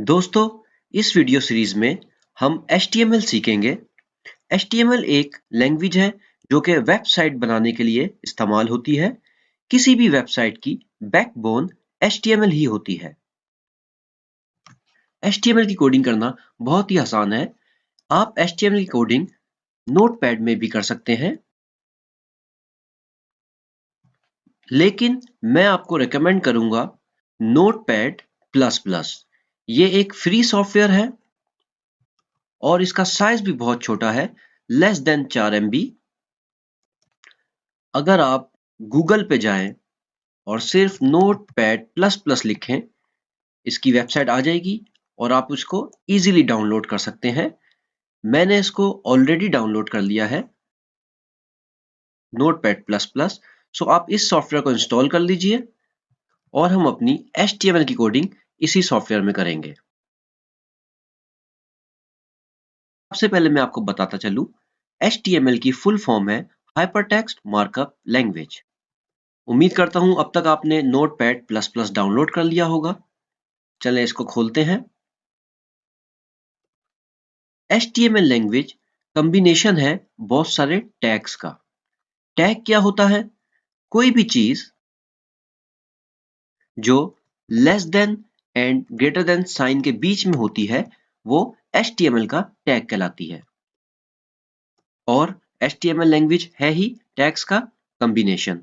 दोस्तों, इस video series में हम HTML सीखेंगे। HTML एक लैंग्वेज है जो कि वेबसाइट बनाने के लिए इस्तेमाल होती है। किसी भी वेबसाइट की बैकबोन HTML ही होती है। HTML की कोडिंग करना बहुत ही आसान है। आप HTML की कोडिंग नोटपैड में भी कर सकते हैं, लेकिन मैं आपको रेकमेंड करूंगा नोटपैड प्लस प्लस। ये एक फ्री सॉफ्टवेयर है और इसका साइज भी बहुत छोटा है, लेस देन 4 MB। अगर आप गूगल पे जाएं और सिर्फ नोटपैड प्लस प्लस लिखें, इसकी वेबसाइट आ जाएगी और आप उसको इजीली डाउनलोड कर सकते हैं। मैंने इसको ऑलरेडी डाउनलोड कर लिया है, नोटपैड प्लस प्लस। सो आप इस सॉफ्टवेयर को इंस्टॉल कर लीजिए और हम अपनी HTML की कोडिंग इसी सॉफ्टवेयर में करेंगे। सबसे पहले मैं आपको बताता चलूं, HTML की फुल फॉर्म है हाइपरटेक्स्ट मार्कअप लैंग्वेज। उम्मीद करता हूं अब तक आपने नोटपैड प्लस प्लस डाउनलोड कर लिया होगा। चलें इसको खोलते हैं। HTML लैंग्वेज कॉम्बिनेशन है बहुत सारे टैग्स का। टैग क्या होता है? कोई भी चीज जो less than and greater than sign के बीच में होती है, वो HTML का टैग कहलाती है। और HTML लैंग्वेज है ही टैग्स का कॉम्बिनेशन।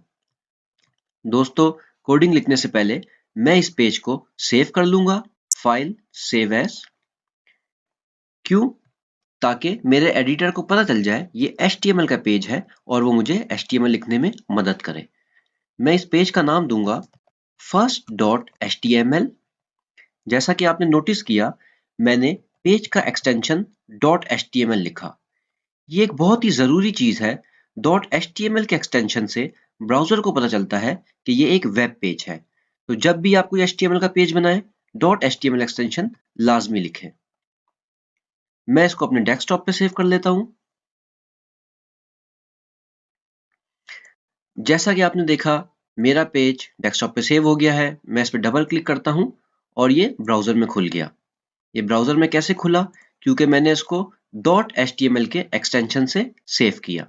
दोस्तों, कोडिंग लिखने से पहले मैं इस पेज को सेव कर लूंगा, फाइल सेव एज। क्यों? ताकि मेरे एडिटर को पता चल जाए ये HTML का पेज है और वो मुझे HTML लिखने में मदद करे। मैं इस पेज का नाम दूंगा first.html। जैसा कि आपने नोटिस किया, मैंने पेज का एक्सटेंशन .html लिखा। ये एक बहुत ही जरूरी चीज है। .html के एक्सटेंशन से ब्राउजर को पता चलता है कि ये एक वेब पेज है। तो जब भी आप कोई HTML का पेज बनाएं, .html एक्सटेंशन लाजमी लिखें। मैं इसको अपने डेस्कटॉप पे सेव कर लेता हूं। जैसा कि आपने देखा, मेरा पेज डेस्कटॉप पे सेव हो गया है। मैं इस पर डबल क्लिक करता हूं और ये ब्राउजर में खुल गया। ये ब्राउजर में कैसे खुला? क्योंकि मैंने इसको .html के एक्सटेंशन से सेव किया।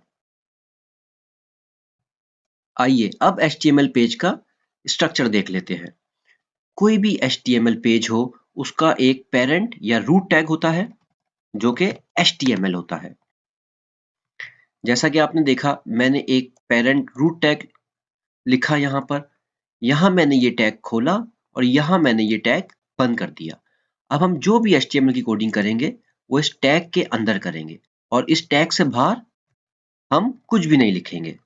आइए अब HTML पेज का स्ट्रक्चर देख लेते हैं। कोई भी HTML पेज हो, उसका एक पेरेंट या रूट टैग होता है जो कि HTML होता है। जैसा कि आपने देखा, मैंने एक पेरेंट रूट टैग लिखा यहाँ पर। यहाँ मैंने ये टैग खोला और यहाँ मैंने ये टैग बंद कर दिया। अब हम जो भी HTML की कोडिंग करेंगे वो इस टैग के अंदर करेंगे और इस टैग से बाहर हम कुछ भी नहीं लिखेंगे।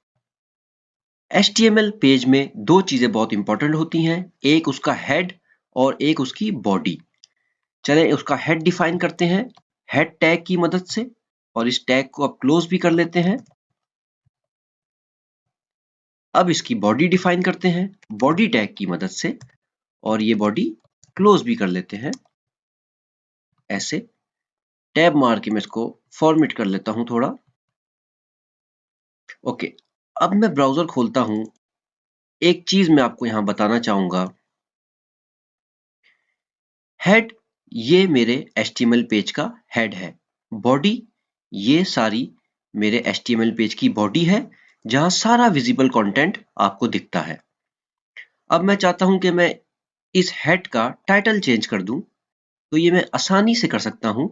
HTML पेज में दो चीजें बहुत इंपॉर्टेंट होती हैं, एक उसका हेड और एक उसकी बॉडी। चलें उसका हेड डिफाइन करते हैं हेड टैग की मदद से, और इस टैग को अब क्लोज भी कर लेते हैं। अब इसकी बॉडी डिफाइन करते हैं बॉडी टैग की मदद से, और ये बॉडी क्लोज भी कर लेते हैं ऐसे। टैब मार के मैं इसको फॉर्मेट कर लेता हूं थोड़ा। ओके, अब मैं ब्राउजर खोलता हूं। एक चीज मैं आपको यहां बताना चाहूंगा। हेड ये मेरे HTML पेज का हेड है। बॉडी ये सारी मेरे HTML पेज की बॉडी है, जहां सारा विजिबल कंटेंट आपको दिखता है। अब मैं चाहता हूं कि मैं इस हेड का टाइटल चेंज कर दूं, तो ये मैं आसानी से कर सकता हूं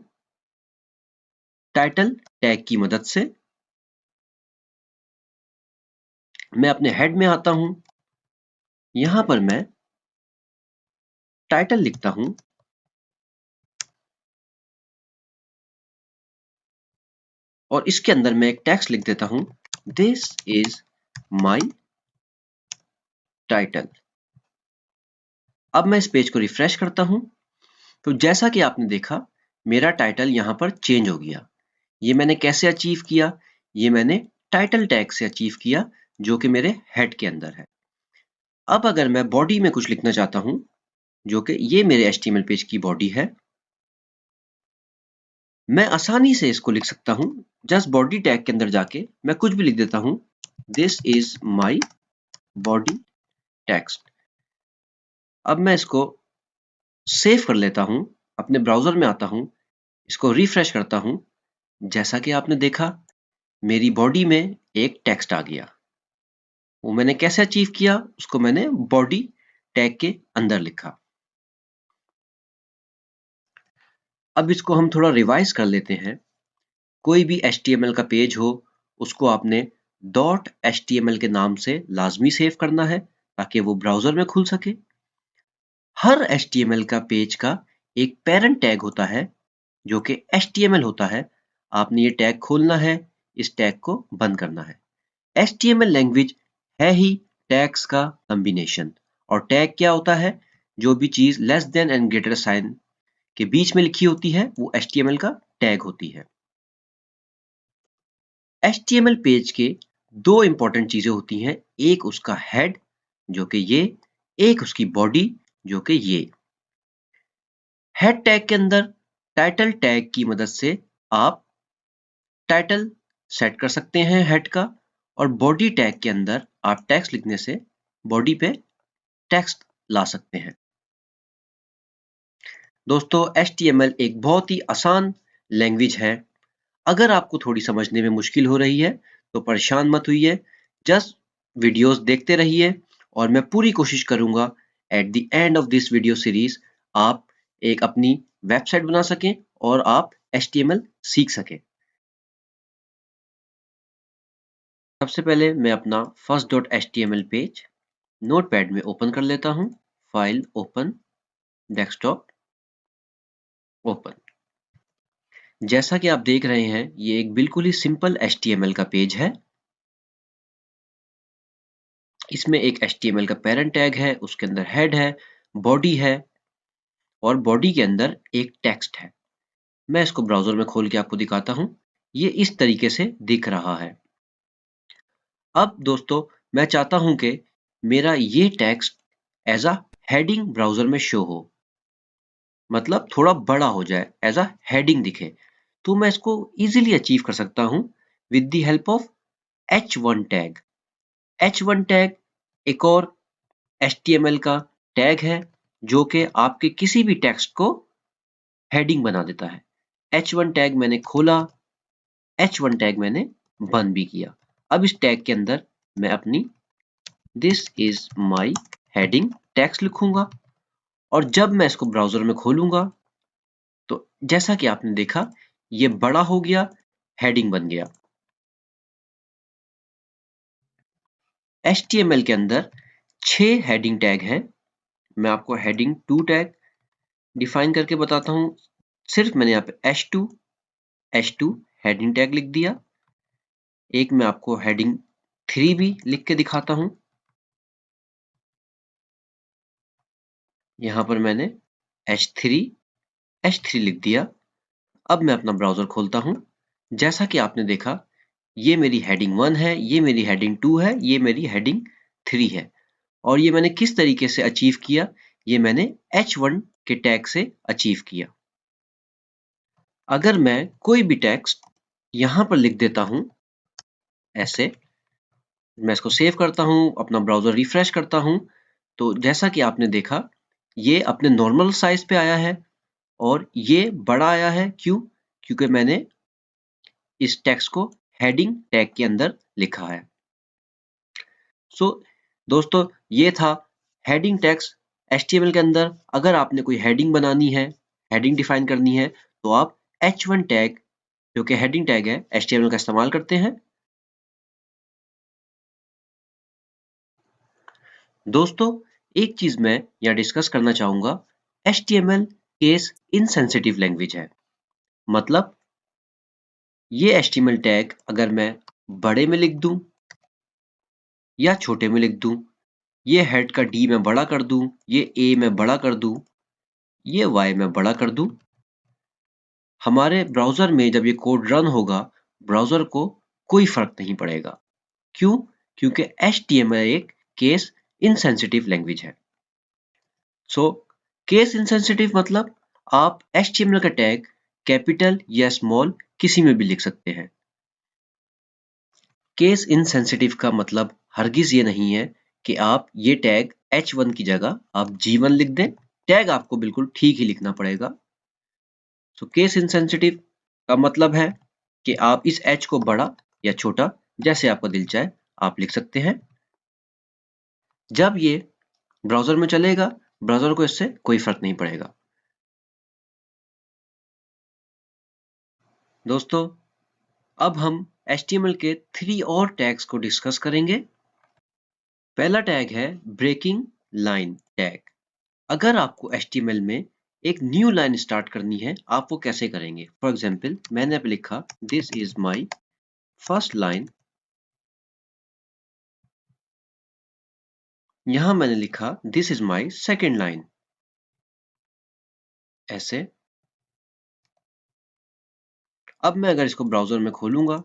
टाइटल टैग की मदद से। मैं अपने हेड में आता हूं, यहां पर मैं टाइटल लिखता हूं और इसके अंदर मैं एक टेक्स्ट लिख देता हूं, दिस इज माई टाइटल। अब मैं इस पेज को रिफ्रेश करता हूं, तो जैसा कि आपने देखा, मेरा टाइटल यहां पर चेंज हो गया। ये मैंने कैसे अचीव किया? ये मैंने टाइटल टैग से अचीव किया, जो कि मेरे हेड के अंदर है। अब अगर मैं बॉडी में कुछ लिखना चाहता हूं, जो कि ये मेरे HTML पेज की बॉडी है, मैं आसानी से इसको लिख सकता हूं। जस्ट बॉडी टैग के अंदर जाके मैं कुछ भी लिख देता हूं, this is my body text. अब मैं इसको सेव कर लेता हूं अपने ब्राउजर में आता हूं, इसको रिफ्रेश करता हूं। जैसा कि आपने देखा, मेरी बॉडी में एक टेक्स्ट आ गया। वो मैंने कैसे अचीव किया, उसको मैंने बॉडी टैग के अंदर लिखा। अब इसको हम थोड़ा रिवाइज कर लेते हैं। कोई भी HTML का पेज हो, उसको आपने .html के नाम से लाजमी सेव करना है ताकि वो ब्राउजर में खुल सके। हर HTML का पेज का एक पेरेंट टैग होता है जो कि HTML होता है। आपने ये टैग खोलना है, इस टैग को बंद करना है। HTML लैंग्वेज है ही टैग्स का कॉम्बिनेशन। और टैग क्या होता है? जो भी चीज less than and greater sign के बीच में लिखी होती है वो HTML का टैग होती है। HTML पेज के दो इंपॉर्टेंट चीजें होती हैं, एक उसका हेड जो कि ये, एक उसकी बॉडी जो कि ये। हेड टैग के अंदर टाइटल टैग की मदद से आप टाइटल सेट कर सकते हैं हेड का, और बॉडी टैग के अंदर आप टेक्स्ट लिखने से बॉडी पे टेक्स्ट ला सकते हैं। दोस्तों, HTML एक बहुत ही आसान लैंग्वेज है। अगर आपको थोड़ी समझने में मुश्किल हो रही है तो परेशान मत होइए, जस्ट वीडियोस देखते रहिए और मैं पूरी कोशिश करूंगा at the end of this video series आप एक अपनी वेबसाइट बना सकें और आप HTML सीख सकें। सबसे पहले मैं अपना first dot HTML page notepad में ओपन कर लेता हूं। File open, desktop open. जैसा कि आप देख रहे हैं, ये एक बिल्कुल ही सिंपल HTML का पेज है। इसमें एक HTML का पेरेंट टैग है, उसके अंदर हेड है, बॉडी है और बॉडी के अंदर एक टेक्स्ट है। मैं इसको ब्राउजर में खोल के आपको दिखाता हूं। ये इस तरीके से दिख रहा है। अब दोस्तों, मैं चाहता हूं कि मेरा ये text as a heading browser में शो हो, मतलब थोड़ा बड़ा हो जाए, एज अ हेडिंग दिखे। तो मैं इसको इजीली अचीव कर सकता हूं with the help of H1 tag. H1 tag एक और HTML का टैग है जो कि आपके किसी भी टेक्स्ट को हेडिंग बना देता है। H1 टैग मैंने खोला, H1 टैग मैंने बंद भी किया। अब इस टैग के अंदर मैं अपनी this is my heading text लिखूंगा, और जब मैं इसको ब्राउजर में खोलूंगा तो जैसा कि आपने देखा, ये बड़ा हो गया, हेडिंग बन गया। HTML के अंदर 6 हेडिंग टैग हैं। मैं आपको हेडिंग 2 टैग डिफाइन करके बताता हूं। सिर्फ मैंने यहाँ पे H2 हेडिंग टैग लिख दिया। एक मैं आपको हेडिंग 3 भी लिख के दिखाता हूं। यहाँ पर मैंने H3 लिख दिया। अब मैं अपना ब्राउजर खोलता हूं। जैसा कि आपने देखा, ये मेरी हेडिंग 1 है, ये मेरी हेडिंग 2 है, ये मेरी हेडिंग 3 है। और ये मैंने किस तरीके से अचीव किया? ये मैंने H1 के टैग से अचीव किया। अगर मैं कोई भी टेक्स्ट यहां पर लिख देता हूं ऐसे, मैं इसको सेव करता हूं, अपना ब्राउजर रिफ्रेश करता हूं, तो जैसा कि आपने देखा, ये अपने नॉर्मल साइज पे आया है और ये बड़ा आया है। क्यों? क्योंकि मैंने इस टेक्स्ट को हेडिंग टैग के अंदर लिखा है। सो दोस्तों, ये था हेडिंग टैग्स HTML के अंदर। अगर आपने कोई हेडिंग बनानी है, हेडिंग डिफाइन करनी है, तो आप H1 टैग जो कि हेडिंग टैग है HTML का इस्तेमाल करते हैं। दोस्तों, एक चीज मैं यहाँ डिस्कस करना चाहूंगा। HTML केस इनसेंसिटिव लैंग्वेज है। मतलब ये HTML टैग अगर मैं बड़े में लिख दूं या छोटे में लिख दूं, ये हेड का D में बड़ा कर दूं, ये A में बड़ा कर दूं, ये Y में बड़ा कर दूं, हमारे ब्राउजर में जब ये कोड रन होगा, ब्राउजर को कोई फर्क नहीं पड़ेगा। क्यों? क्योंकि HTML एक केस इनसेंसिटिव लैंग्वेज है। सो केस इनसेंसिटिव मतलब आप HTML का टैग कैपिटल या स्मॉल किसी में भी लिख सकते हैं। केस इनसेंसिटिव का मतलब हरगिज ये नहीं है कि आप ये टैग H1 की जगह आप G1 लिख दें। टैग आपको बिल्कुल ठीक ही लिखना पड़ेगा। तो केस इनसेंसिटिव का मतलब है कि आप इस h को बड़ा या छोटा जैसे आपका दिल चाहे आप लिख सकते हैं। जब ये ब्राउजर में चलेगा, ब्राउजर को इससे कोई फर्क नहीं पड़ेगा। दोस्तों, अब हम HTML के 3 और टैग्स को डिस्कस करेंगे। पहला टैग है ब्रेकिंग लाइन टैग। अगर आपको HTML में एक न्यू लाइन स्टार्ट करनी है, आप वो कैसे करेंगे? फॉर एग्जाम्पल, मैंने अब लिखा this is my first line. यहां मैंने लिखा this is my second line. ऐसे। अब मैं अगर इसको ब्राउजर में खोलूंगा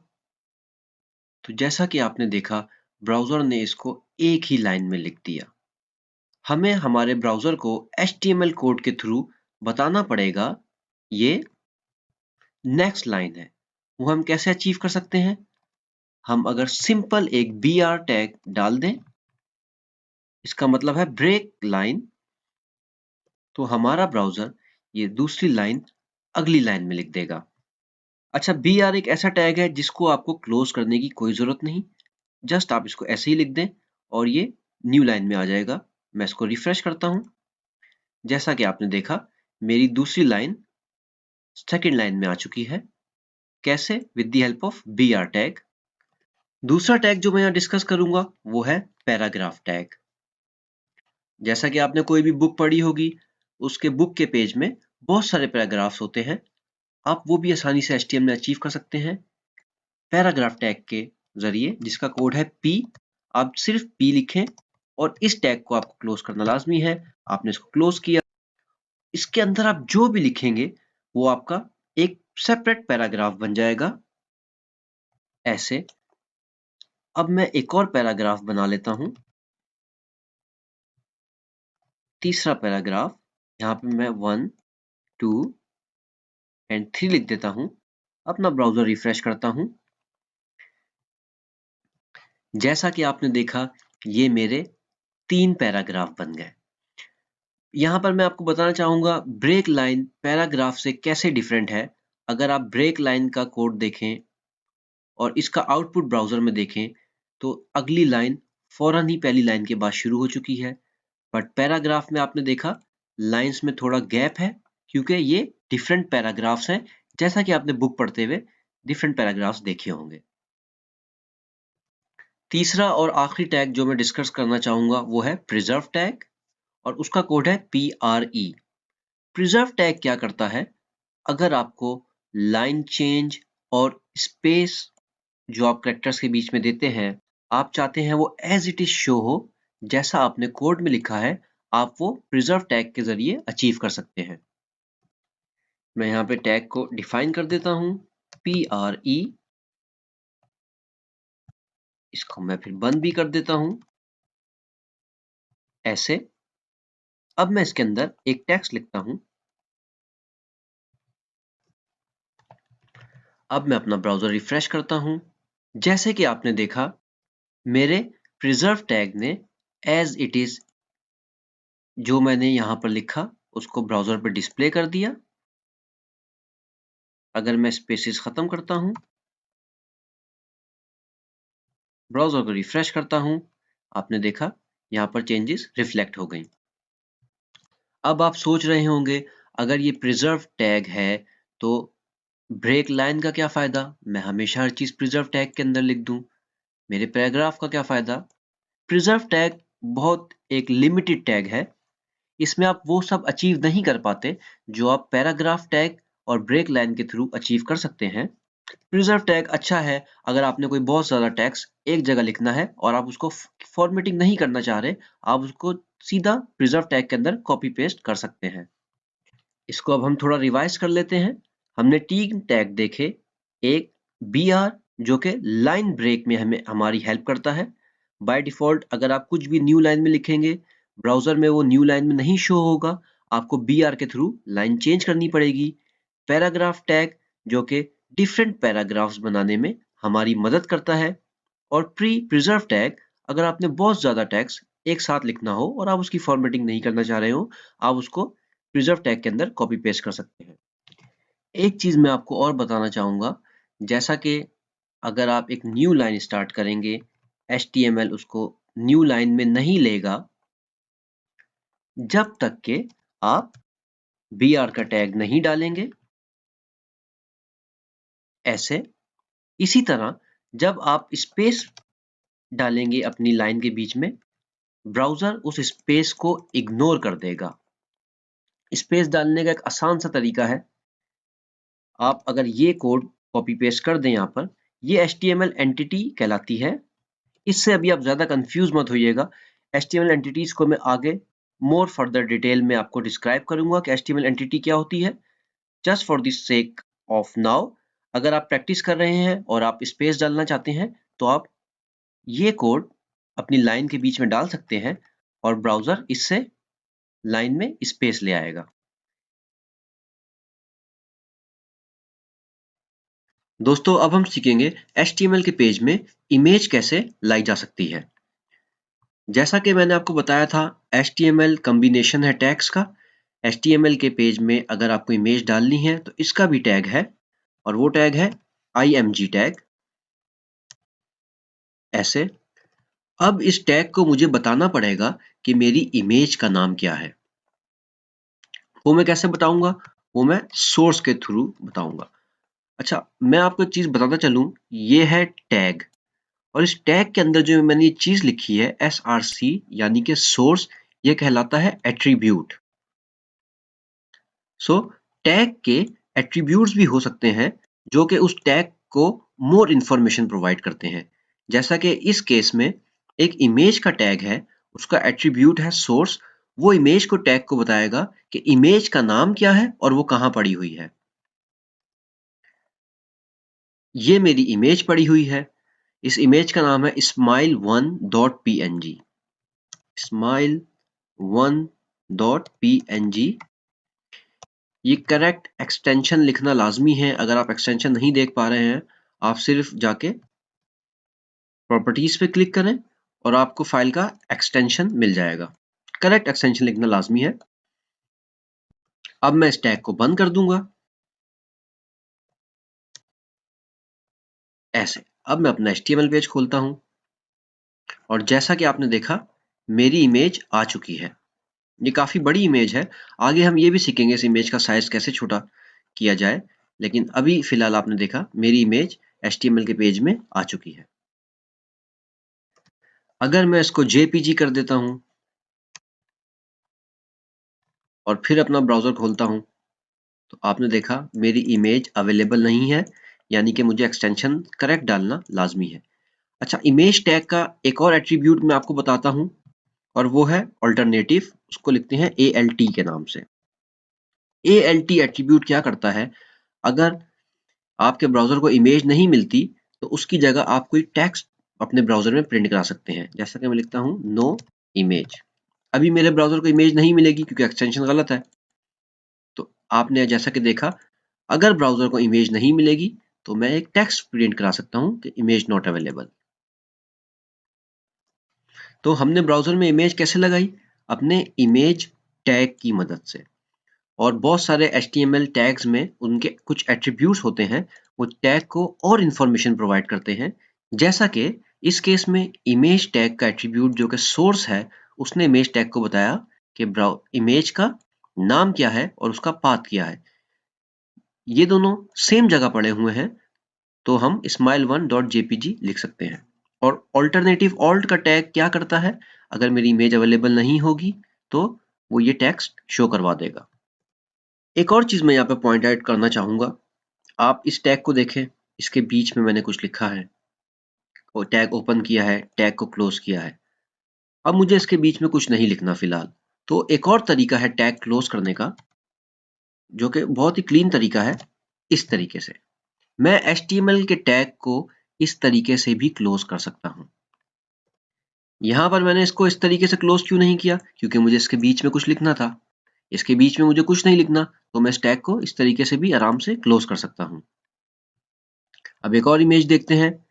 तो जैसा कि आपने देखा, ब्राउजर ने इसको एक ही लाइन में लिख दिया। हमें हमारे ब्राउजर को HTML कोड के थ्रू बताना पड़ेगा ये नेक्स्ट लाइन है। वो हम कैसे अचीव कर सकते हैं? हम अगर सिंपल एक BR टैग डाल दें, इसका मतलब है ब्रेक लाइन, तो हमारा ब्राउजर ये दूसरी लाइन अगली लाइन में लिख देगा। अच्छा, BR एक ऐसा टैग है जिसको आपको क्लोज करने की कोई जरूरत नहीं। जस्ट आप इसको ऐसे ही लिख दें और ये न्यू लाइन में आ जाएगा। मैं इसको रिफ्रेश करता हूं। जैसा कि आपने देखा, मेरी दूसरी लाइन सेकेंड लाइन में आ चुकी है। कैसे? With the help of BR tag. दूसरा टैग जो मैं यहाँ डिस्कस करूंगा वो है पैराग्राफ टैग। जैसा कि आपने कोई भी बुक पढ़ी होगी, उसके बुक के पेज में बहुत सारे पैराग्राफ्स होते हैं। आप वो भी आसानी से HTML में अचीव कर सकते हैं पैराग्राफ टैग के जरिए, जिसका कोड है P। आप सिर्फ P लिखें और इस टैग को आपको क्लोज करना लाजमी है। आपने इसको क्लोज किया, इसके अंदर आप जो भी लिखेंगे वो आपका एक सेपरेट पैराग्राफ बन जाएगा। ऐसे। अब मैं एक और पैराग्राफ बना लेता हूं, तीसरा पैराग्राफ। यहाँ पे मैं 1, 2 एंड 3 लिख देता हूं। अपना ब्राउजर रिफ्रेश करता हूं। जैसा कि आपने देखा, ये मेरे 3 पैराग्राफ बन गए। यहाँ पर मैं आपको बताना चाहूंगा ब्रेक लाइन पैराग्राफ से कैसे डिफरेंट है। अगर आप ब्रेक लाइन का कोड देखें और इसका आउटपुट ब्राउजर में देखें, तो अगली लाइन फौरन ही पहली लाइन के बाद शुरू हो चुकी है। बट पैराग्राफ में आपने देखा लाइंस में थोड़ा गैप है, क्योंकि ये डिफरेंट पैराग्राफ्स हैं। जैसा कि आपने बुक पढ़ते हुए डिफरेंट पैराग्राफ्स देखे होंगे। तीसरा और आखिरी टैग जो मैं डिस्कस करना चाहूंगा वो है प्रिजर्व टैग, और उसका कोड है PRE। प्रिजर्व टैग क्या करता है? अगर आपको लाइन चेंज और स्पेस जो आप कैरेक्टर्स के बीच में देते हैं, आप चाहते हैं वो एज इट इज शो हो, जैसा आपने कोड में लिखा है, आप वो प्रिजर्व टैग के जरिए अचीव कर सकते हैं। मैं यहाँ पे टैग को डिफाइन कर देता हूं, PRE। इसको मैं फिर बंद भी कर देता हूं। ऐसे। अब मैं इसके अंदर एक टेक्स्ट लिखता हूं। अब मैं अपना ब्राउजर रिफ्रेश करता हूं। जैसे कि आपने देखा, मेरे प्रिजर्व टैग ने एज इट इज जो मैंने यहां पर लिखा उसको ब्राउजर पर डिस्प्ले कर दिया। अगर मैं स्पेसेस खत्म करता हूं, ब्राउजर को रिफ्रेश करता हूं, आपने देखा यहां पर चेंजेस रिफ्लेक्ट हो गई। अब आप सोच रहे होंगे, अगर ये प्रिजर्व टैग है तो ब्रेक लाइन का क्या फायदा? मैं हमेशा हर चीज प्रिजर्व टैग के अंदर लिख दूं। मेरे पैराग्राफ का क्या फायदा? प्रिजर्व टैग बहुत एक लिमिटेड टैग है। इसमें आप वो सब अचीव नहीं कर पाते जो आप पैराग्राफ टैग और ब्रेक लाइन के थ्रू अचीव कर सकते हैं। प्रिजर्व टैग अच्छा है अगर आपने कोई बहुत ज़्यादा टेक्स्ट एक जगह लिखना है और आप उसको फॉर्मेटिंग नहीं करना चाह रहे, आप उसको सीधा प्रिजर्व टैग के अंदर कॉपी पेस्ट कर सकते हैं। इसको अब हम थोड़ा रिवाइज कर लेते हैं। हमने 3 टैग देखे। एक BR जो कि लाइन ब्रेक में हमें हमारी हेल्प करता है। बाय डिफॉल्ट अगर आप कुछ भी न्यू लाइन में लिखेंगे, ब्राउजर में वो न्यू लाइन में नहीं शो होगा, आपको BR के थ्रू लाइन चेंज करनी पड़ेगी। पैराग्राफ टैग जो कि डिफरेंट पैराग्राफ्स बनाने में हमारी मदद करता है। और प्रिजर्व टैग, अगर आपने बहुत ज्यादा टैग्स एक साथ लिखना हो और आप उसकी फॉर्मेटिंग नहीं करना चाह रहे हो, आप उसको प्रिजर्व टैग के अंदर कॉपी पेस्ट कर सकते हैं। एक चीज मैं आपको और बताना चाहूंगा, जैसा कि अगर आप एक न्यू लाइन स्टार्ट करेंगे, HTML उसको न्यू लाइन में नहीं लेगा जब तक के आप BR का टैग नहीं डालेंगे। ऐसे इसी तरह जब आप स्पेस डालेंगे अपनी लाइन के बीच में, ब्राउजर उस स्पेस को इग्नोर कर देगा। स्पेस डालने का एक आसान सा तरीका है, आप अगर ये कोड कॉपी पेस्ट कर दें यहाँ पर, ये HTML एंटिटी कहलाती है। इससे अभी आप ज्यादा कंफ्यूज मत होइएगा। HTML एंटिटीज को मैं आगे मोर फर्दर डिटेल में आपको डिस्क्राइब करूंगा कि HTML एंटिटी क्या होती है। Just for the sake of now, अगर आप प्रैक्टिस कर रहे हैं और आप स्पेस डालना चाहते हैं तो आप ये कोड अपनी लाइन के बीच में डाल सकते हैं और ब्राउजर इससे लाइन में स्पेस ले आएगा। दोस्तों अब हम सीखेंगे HTML के पेज में इमेज कैसे लाई जा सकती है। जैसा कि मैंने आपको बताया था, HTML कॉम्बिनेशन है टैग्स का। HTML के पेज में अगर आपको इमेज डालनी है तो इसका भी टैग है, और वो टैग है img टैग। ऐसे अब इस टैग को मुझे बताना पड़ेगा कि मेरी इमेज का नाम क्या है। वो मैं कैसे बताऊंगा? वो मैं सोर्स के थ्रू बताऊंगा। अच्छा, मैं आपको एक चीज बताता चलूं, ये है टैग, और इस टैग के अंदर जो मैंने ये चीज लिखी है src यानी कि सोर्स, ये कहलाता है एट्रीब्यूट। सो टैग के एट्रीब्यूट्स भी हो सकते हैं जो कि उस टैग को मोर इंफॉर्मेशन प्रोवाइड करते हैं। जैसा कि इस केस में एक इमेज का टैग है, उसका एट्रीब्यूट है सोर्स। वो इमेज को टैग को बताएगा कि इमेज का नाम क्या है और वो कहां पड़ी हुई है। ये मेरी इमेज पड़ी हुई है। इस इमेज का नाम है smile1.png। smile1.png। ये करेक्ट एक्सटेंशन लिखना लाजमी है। अगर आप एक्सटेंशन नहीं देख पा रहे हैं, आप सिर्फ जाके प्रॉपर्टीज पे क्लिक करें और आपको फाइल का एक्सटेंशन मिल जाएगा। करेक्ट एक्सटेंशन लिखना लाजमी है। अब मैं इस टैग को बंद कर दूंगा। ऐसे अब मैं अपना HTML पेज खोलता हूं, और जैसा कि आपने देखा, मेरी इमेज आ चुकी है। ये काफी बड़ी इमेज है। आगे हम ये भी सीखेंगे इस इमेज का साइज कैसे छोटा किया जाए, लेकिन अभी फिलहाल आपने देखा मेरी इमेज HTML के पेज में आ चुकी है। अगर मैं इसको JPG कर देता हूं और फिर अपना ब्राउजर खोलता हूं, तो आपने देखा मेरी इमेज अवेलेबल नहीं है, यानी कि मुझे एक्सटेंशन करेक्ट डालना लाजमी है। अच्छा, इमेज टैग का एक और एट्रीब्यूट मैं आपको बताता हूं, और वो है अल्टरनेटिव। उसको लिखते हैं ALT के नाम से। ALT एट्रीब्यूट क्या करता है? अगर आपके ब्राउजर को इमेज नहीं मिलती तो उसकी जगह आप कोई टेक्स्ट अपने ब्राउजर में प्रिंट करा सकते हैं। जैसा कि मैं लिखता हूं नो इमेज। अभी मेरे ब्राउजर को इमेज नहीं मिलेगी क्योंकि एक्सटेंशन गलत है। तो आपने जैसा कि देखा, अगर ब्राउजर को इमेज नहीं मिलेगी तो मैं एक टेक्स्ट प्रिंट करा सकता हूं कि इमेज नॉट अवेलेबल। तो हमने ब्राउजर में इमेज कैसे लगाई? अपने इमेज टैग की मदद से। और बहुत सारे HTML टैग्स में उनके कुछ एट्रीब्यूट्स होते हैं, वो टैग को और इंफॉर्मेशन प्रोवाइड करते हैं। जैसा कि इस केस में इमेज टैग का एट्रीब्यूट जो कि सोर्स है, उसने इमेज टैग को बताया कि इमेज का नाम क्या है और उसका पाथ क्या है। ये दोनों सेम जगह पड़े हुए हैं, तो हम smile1.jpg लिख सकते हैं। और ऑल्टरनेटिव ऑल्ट का टैग क्या करता है? अगर मेरी इमेज अवेलेबल नहीं होगी तो वो ये टेक्स्ट शो करवा देगा। एक और चीज मैं यहाँ पे पॉइंट आउट करना चाहूंगा। आप इस टैग को देखें, इसके बीच में मैंने कुछ लिखा है, और टैग ओपन किया है, टैग को क्लोज किया है। अब मुझे इसके बीच में कुछ नहीं लिखना फिलहाल। तो एक और तरीका है टैग क्लोज करने का, जो कि बहुत ही क्लीन तरीका है। इस तरीके से मैं HTML के टैग को इस तरीके से भी क्लोज कर सकता हूं। यहां पर मैंने इसको इस तरीके से क्लोज क्यों नहीं किया? क्योंकि मुझे इसके बीच में कुछ लिखना था। इसके बीच में मुझे कुछ नहीं लिखना, तो मैं इस टैग को इस तरीके से भी आराम से क्लोज कर सकता हूं। अब एक और इमेज देखते हैं,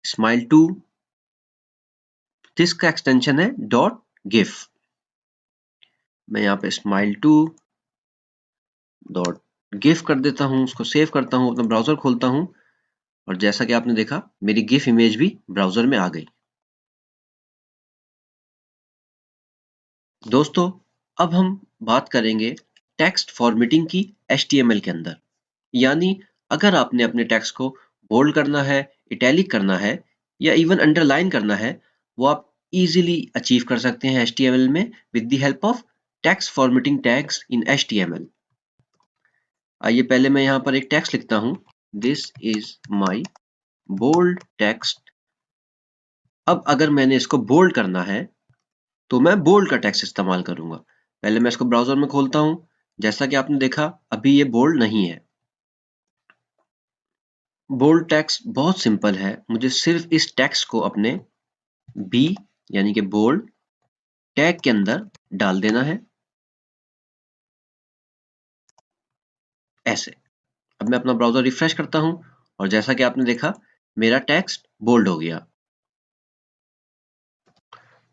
smile2। जिसका एक्सटेंशन है .gif। मैं यहाँ पे smile2 गिफ कर देता हूँ, उसको सेव करता हूँ, अपना ब्राउजर खोलता हूँ और जैसा कि आपने देखा मेरी गिफ इमेज भी ब्राउजर में आ गई। दोस्तों, अब हम बात करेंगे टेक्स्ट फॉर्मेटिंग की HTML के अंदर। यानी अगर आपने अपने टेक्स्ट को बोल्ड करना है, इटैलिक करना है या इवन अंडरलाइन करना है, वो आप इजीली अचीव कर सकते हैं HTML में with the help of text formatting tags in HTML। आइए पहले मैं यहाँ पर एक टेक्स्ट लिखता हूँ, this is my bold text. अब अगर मैंने इसको बोल्ड करना है तो मैं बोल्ड का टेक्स्ट इस्तेमाल करूंगा। पहले मैं इसको ब्राउजर में खोलता हूं। जैसा कि आपने देखा अभी ये बोल्ड नहीं है। बोल्ड टेक्स्ट बहुत सिंपल है, मुझे सिर्फ इस टेक्स्ट को अपने बी यानी कि बोल्ड टैग के अंदर डाल देना है, ऐसे। अब मैं अपना ब्राउजर रिफ्रेश करता हूं और जैसा कि आपने देखा मेरा टेक्स्ट बोल्ड हो गया।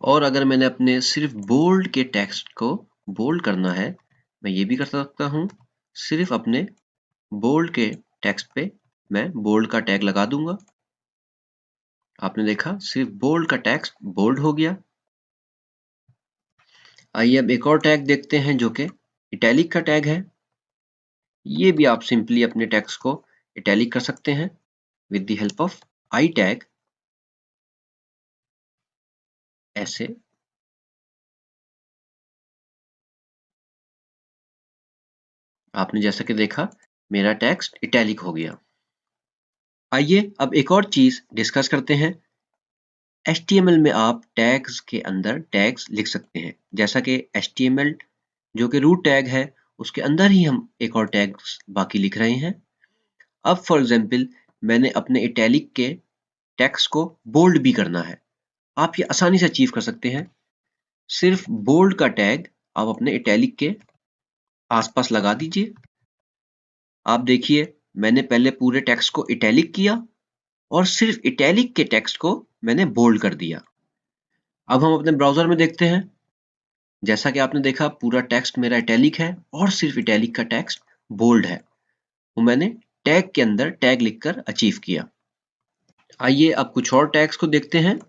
और अगर मैंने अपने सिर्फ बोल्ड के टेक्स्ट को बोल्ड करना है, मैं ये भी कर सकता हूँ। सिर्फ अपने बोल्ड के टेक्स्ट पे मैं बोल्ड का टैग लगा दूंगा। आपने देखा सिर्फ बोल्ड का टेक्स्ट बोल्ड हो गया। आइए अब एक और टैग देखते हैं जो कि इटैलिक का टैग है। ये भी आप सिंपली अपने टेक्स्ट को इटैलिक कर सकते हैं with the help of I tag, ऐसे। आपने जैसा कि देखा मेरा टेक्स्ट इटैलिक हो गया। आइए अब एक और चीज डिस्कस करते हैं। HTML में आप टैग्स के अंदर टैग्स लिख सकते हैं, जैसा कि HTML जो कि रूट टैग है उसके अंदर ही हम एक और टैग्स बाकी लिख रहे हैं। अब फॉर एग्जांपल मैंने अपने इटैलिक के टेक्स्ट को बोल्ड भी करना है। आप ये आसानी से अचीव कर सकते हैं। सिर्फ बोल्ड का टैग आप अपने इटैलिक के आसपास लगा दीजिए। आप देखिए मैंने पहले पूरे टेक्स्ट को इटैलिक किया और सिर्फ इटैलिक के टेक्स्ट को मैंने बोल्ड कर दिया। अब हम अपने ब्राउजर में देखते हैं। जैसा कि आपने देखा पूरा टेक्स्ट मेरा इटैलिक है और सिर्फ इटैलिक का टेक्स्ट बोल्ड है। वो मैंने टैग के अंदर टैग लिखकर अचीव किया। आइए अब कुछ और टैग्स को देखते हैं।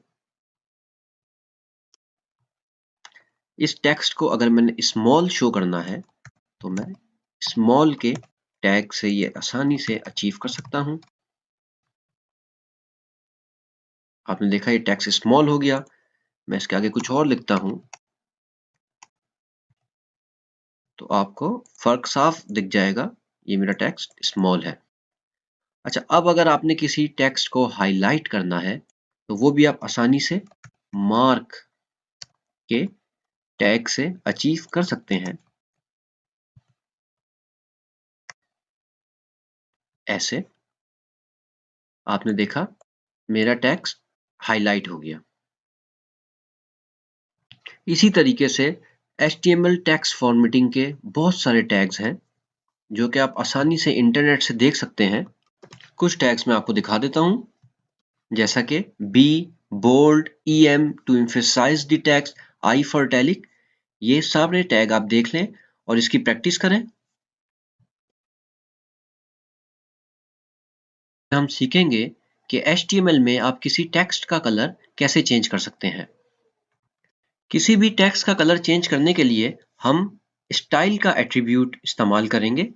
इस टेक्स्ट को अगर मैंने स्मॉल शो करना है तो मैं स्मॉल के टैग से ये आसानी से अचीव कर सकता हूं। आपने देखा ये टेक्स्ट स्मॉल हो गया। मैं इसके आगे कुछ और लिखता हूं तो आपको फर्क साफ दिख जाएगा, ये मेरा टेक्स्ट स्मॉल है। अच्छा, अब अगर आपने किसी टेक्स्ट को हाईलाइट करना है तो वो भी आप आसानी से मार्क के टैग से अचीव कर सकते हैं, ऐसे। आपने देखा मेरा टेक्स्ट हाईलाइट हो गया। इसी तरीके से HTML टेक्स्ट फॉर्मेटिंग के बहुत सारे टैग्स हैं जो कि आप आसानी से इंटरनेट से देख सकते हैं। कुछ टैग्स मैं आपको दिखा देता हूं, जैसा कि B, bold, EM to emphasize the text, I for italic. ये सारे टैग आप देख लें और इसकी प्रैक्टिस करें। हम सीखेंगे कि HTML में आप किसी टेक्स्ट का कलर कैसे चेंज कर सकते हैं। किसी भी टेक्स्ट का कलर चेंज करने के लिए हम स्टाइल का एट्रीब्यूट इस्तेमाल करेंगे।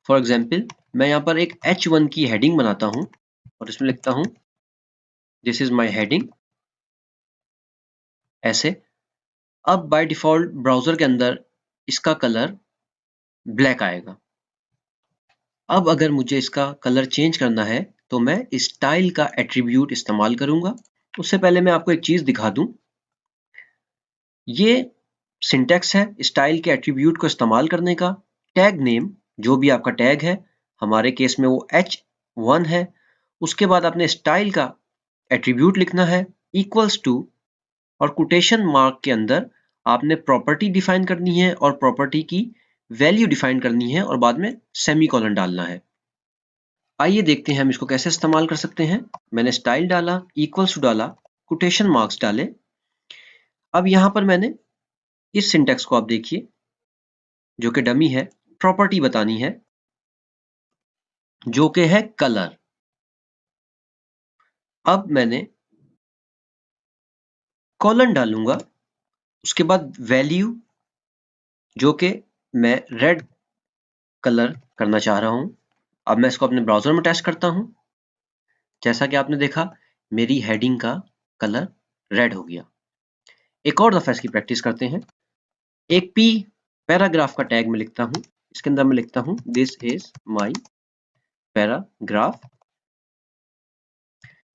फॉर एग्जाम्पल मैं यहाँ पर एक H1 की हेडिंग बनाता हूँ और इसमें लिखता हूँ दिस इज माई हेडिंग, ऐसे। अब बाय डिफॉल्ट ब्राउजर के अंदर इसका कलर ब्लैक आएगा। अब अगर मुझे इसका कलर चेंज करना है तो मैं स्टाइल का एट्रीब्यूट इस्तेमाल करूंगा। उससे पहले मैं आपको एक चीज दिखा दूं। ये सिंटैक्स है स्टाइल के एट्रीब्यूट को इस्तेमाल करने का। टैग नेम जो भी आपका टैग है, हमारे केस में वो H1 है। उसके बाद आपने स्टाइल का एट्रीब्यूट लिखना है इक्वल्स टू, और कोटेशन मार्क के अंदर आपने प्रॉपर्टी डिफाइन करनी है और प्रॉपर्टी की वैल्यू डिफाइन करनी है और बाद में सेमीकोलन डालना है। आइए देखते हैं हम इसको कैसे इस्तेमाल कर सकते हैं। मैंने स्टाइल डाला, इक्वल्स टू डाला, कोटेशन मार्क्स डाले। अब यहां पर मैंने इस सिंटैक्स को आप देखिए जो कि डमी है, प्रॉपर्टी बतानी है जो कि है कलर। अब मैंने कॉलन डालूंगा, उसके बाद वैल्यू जो कि मैं रेड कलर करना चाह रहा हूं। अब मैं इसको अपने ब्राउजर में टेस्ट करता हूं। जैसा कि आपने देखा, मेरी हेडिंग का कलर रेड हो गया। एक और दफा इसकी प्रैक्टिस करते हैं। एक पी पैराग्राफ का टैग में लिखता हूं। इसके अंदर मैं लिखता हूं दिस इज माई पैराग्राफ।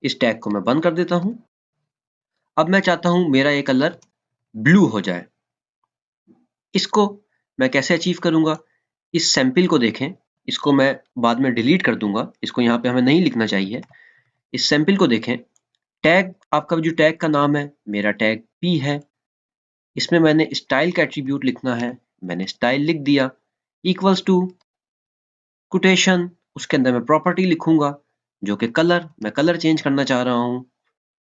इस टैग को मैं बंद कर देता हूं। अब मैं चाहता हूं मेरा ये कलर ब्लू हो जाए। इसको मैं कैसे अचीव करूंगा? इस सैंपल को देखें। इसको मैं बाद में डिलीट कर दूंगा, इसको यहाँ पे हमें नहीं लिखना चाहिए। इस सैंपल को देखें। टैग, आपका जो टैग का नाम है, मेरा टैग पी है। इसमें मैंने स्टाइल का एट्रीब्यूट लिखना है, मैंने स्टाइल लिख दिया। इक्वल्स टू कोटेशन, उसके अंदर मैं प्रॉपर्टी लिखूंगा जो कि कलर, मैं कलर चेंज करना चाह रहा हूं।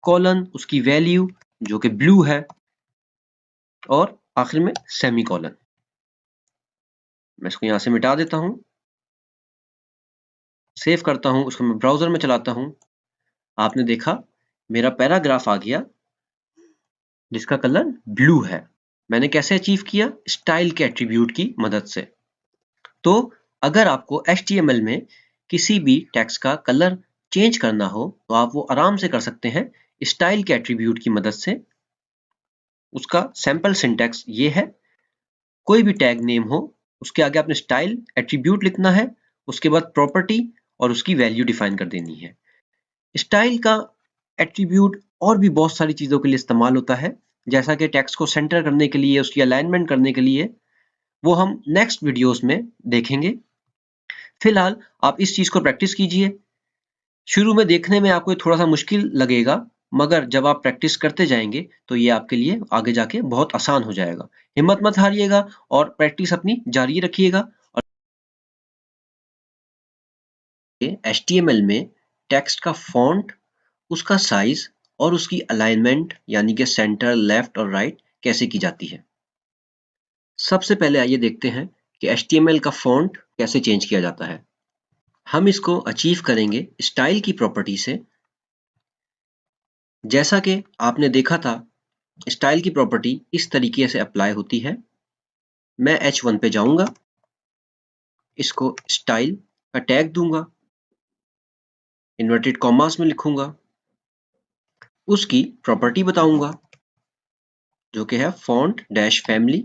कॉलन, उसकी वैल्यू जो कि ब्लू है, और आखिर में सेमी कॉलन। मैं इसको यहां से मिटा देता हूं, सेव करता हूं, उसको मैं ब्राउजर में चलाता हूं। आपने देखा मेरा पैराग्राफ आ गया जिसका कलर ब्लू है। मैंने कैसे अचीव किया? स्टाइल के एट्रीब्यूट की मदद से। तो अगर आपको HTML में किसी भी टेक्स्ट का कलर चेंज करना हो तो आप वो आराम से कर सकते हैं स्टाइल के एट्रीब्यूट की मदद से। उसका सैंपल सिंटैक्स ये है। कोई भी टैग नेम हो, उसके आगे आपने स्टाइल एट्रीब्यूट लिखना है, उसके बाद प्रॉपर्टी और उसकी वैल्यू डिफाइन कर देनी है। स्टाइल का एट्रीब्यूट और भी बहुत सारी चीजों के लिए इस्तेमाल होता है, जैसा कि टेक्स्ट को सेंटर करने के लिए, उसकी अलाइनमेंट करने के लिए। वो हम नेक्स्ट वीडियोस में देखेंगे। फिलहाल आप इस चीज को प्रैक्टिस कीजिए। शुरू में देखने में आपको थोड़ा सा मुश्किल लगेगा, मगर जब आप प्रैक्टिस करते जाएंगे तो ये आपके लिए आगे जाके बहुत आसान हो जाएगा। हिम्मत मत हारिएगा और प्रैक्टिस अपनी जारी रखिएगा। और HTML में टेक्स्ट का फॉन्ट, उसका साइज और उसकी अलाइनमेंट यानी कि सेंटर, लेफ्ट और राइट कैसे की जाती है। सबसे पहले आइए देखते हैं कि HTML का फॉन्ट कैसे चेंज किया जाता है। हम इसको अचीव करेंगे स्टाइल की प्रॉपर्टी से। जैसा कि आपने देखा था, स्टाइल की प्रॉपर्टी इस तरीके से अप्लाई होती है। मैं H1 पे जाऊंगा, इसको स्टाइल का टैग दूंगा, इन्वर्टेड कॉमास में लिखूंगा, उसकी प्रॉपर्टी बताऊंगा जो कि है फॉन्ट डैश फैमिली।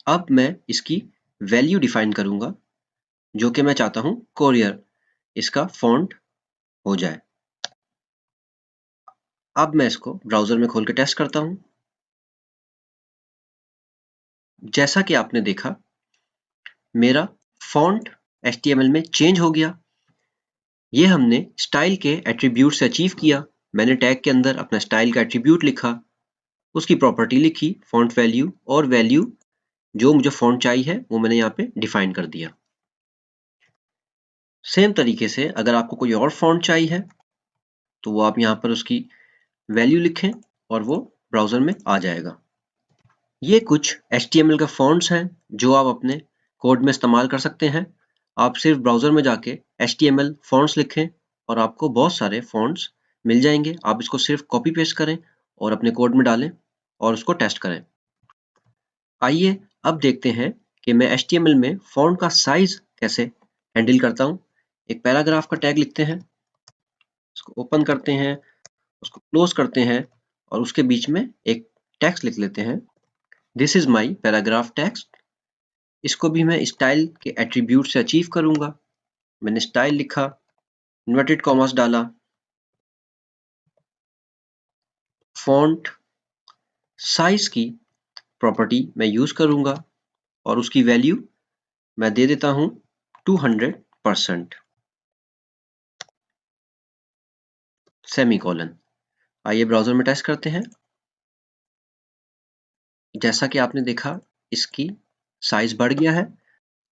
अब मैं इसकी वैल्यू डिफाइन करूंगा जो कि मैं चाहता हूं कोरियर इसका फॉन्ट हो जाए। अब मैं इसको ब्राउजर में खोल के टेस्ट करता हूं। जैसा कि आपने देखा, मेरा फॉन्ट HTML में चेंज हो गया। ये हमने स्टाइल के एट्रीब्यूट से अचीव किया। मैंने टैग के अंदर अपना स्टाइल का एट्रीब्यूट लिखा, उसकी प्रॉपर्टी लिखी, फॉन्ट वैल्यू, और वैल्यू जो मुझे फॉन्ट चाहिए है वो मैंने यहाँ पे डिफाइन कर दिया। सेम तरीके से अगर आपको कोई और फॉन्ट चाहिए है तो वो आप यहाँ पर उसकी वैल्यू लिखें और वो ब्राउजर में आ जाएगा। ये कुछ HTML के फॉन्ट्स हैं जो आप अपने कोड में इस्तेमाल कर सकते हैं। आप सिर्फ ब्राउजर में जाके HTML फॉन्ट्स लिखें और आपको बहुत सारे फॉन्ट्स मिल जाएंगे। आप इसको सिर्फ कॉपी पेस्ट करें और अपने कोड में डालें और उसको टेस्ट करें। आइए अब देखते हैं कि मैं HTML में फॉन्ट का साइज कैसे हैंडल करता हूँ। एक पैराग्राफ का टैग लिखते हैं, उसको ओपन करते हैं, उसको क्लोज करते हैं और उसके बीच में एक टेक्स्ट लिख लेते हैं, this is my paragraph text. इसको भी मैं स्टाइल के एट्रीब्यूट से अचीव करूंगा। मैंने स्टाइल लिखा, इन्वर्टेड कॉमास डाला, फॉन्ट साइज की प्रॉपर्टी मैं यूज करूंगा और उसकी वैल्यू मैं दे देता हूं 200%, सेमीकोलन। आइए ब्राउजर में टेस्ट करते हैं। जैसा कि आपने देखा, इसकी साइज बढ़ गया है।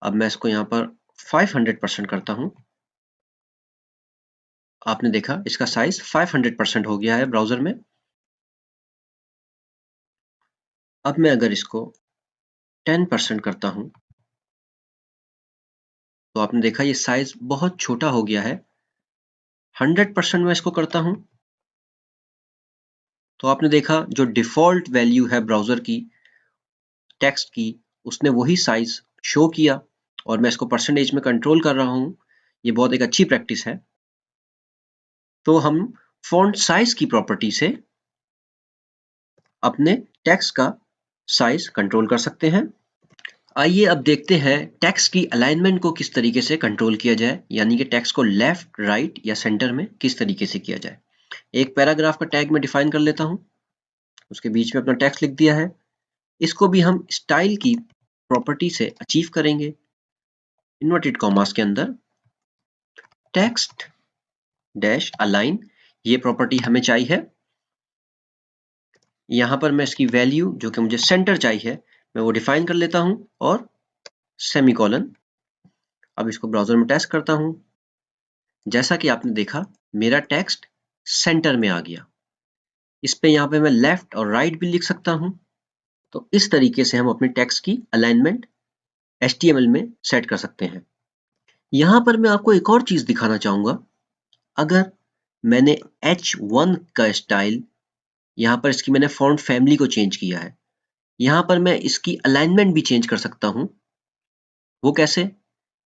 अब मैं इसको यहाँ पर 500% करता हूं। आपने देखा इसका साइज 500% हो गया है ब्राउजर में। अब मैं अगर इसको 10% करता हूं तो आपने देखा ये साइज बहुत छोटा हो गया है। 100% मैं इसको करता हूं तो आपने देखा जो डिफॉल्ट वैल्यू है ब्राउजर की टेक्स्ट की, उसने वही साइज शो किया और मैं इसको परसेंटेज में कंट्रोल कर रहा हूं। ये बहुत एक अच्छी प्रैक्टिस है। तो हम फॉन्ट साइज की प्रॉपर्टी से अपने टेक्स्ट का साइज कंट्रोल कर सकते हैं। आइए अब देखते हैं टेक्स्ट की अलाइनमेंट को किस तरीके से कंट्रोल किया जाए, यानी कि टेक्स्ट को लेफ्ट, राइट या सेंटर में किस तरीके से किया जाए। एक पैराग्राफ का टैग मैं डिफाइन कर लेता हूं, उसके बीच में अपना टेक्स्ट लिख दिया है। इसको भी हम स्टाइल की प्रॉपर्टी से अचीव करेंगे। इन्वर्टेड कॉमास के अंदर टेक्स्ट डैश अलाइन, ये प्रॉपर्टी हमें चाहिए। यहां पर मैं इसकी वैल्यू जो कि मुझे सेंटर चाहिए मैं वो डिफाइन कर लेता हूं और सेमीकोलन। अब इसको ब्राउजर में टेस्ट करता हूं। जैसा कि आपने देखा मेरा टेक्स्ट सेंटर में आ गया। इस पे यहाँ पे मैं लेफ्ट और राइट भी लिख सकता हूं। तो इस तरीके से हम अपने टेक्स्ट की अलाइनमेंट HTML में सेट कर सकते हैं। यहां पर मैं आपको एक और चीज दिखाना चाहूंगा। अगर मैंने H1 का स्टाइल, यहां पर इसकी मैंने फॉन्ट फैमिली को चेंज किया है, यहां पर मैं इसकी अलाइनमेंट भी चेंज कर सकता हूं। वो कैसे?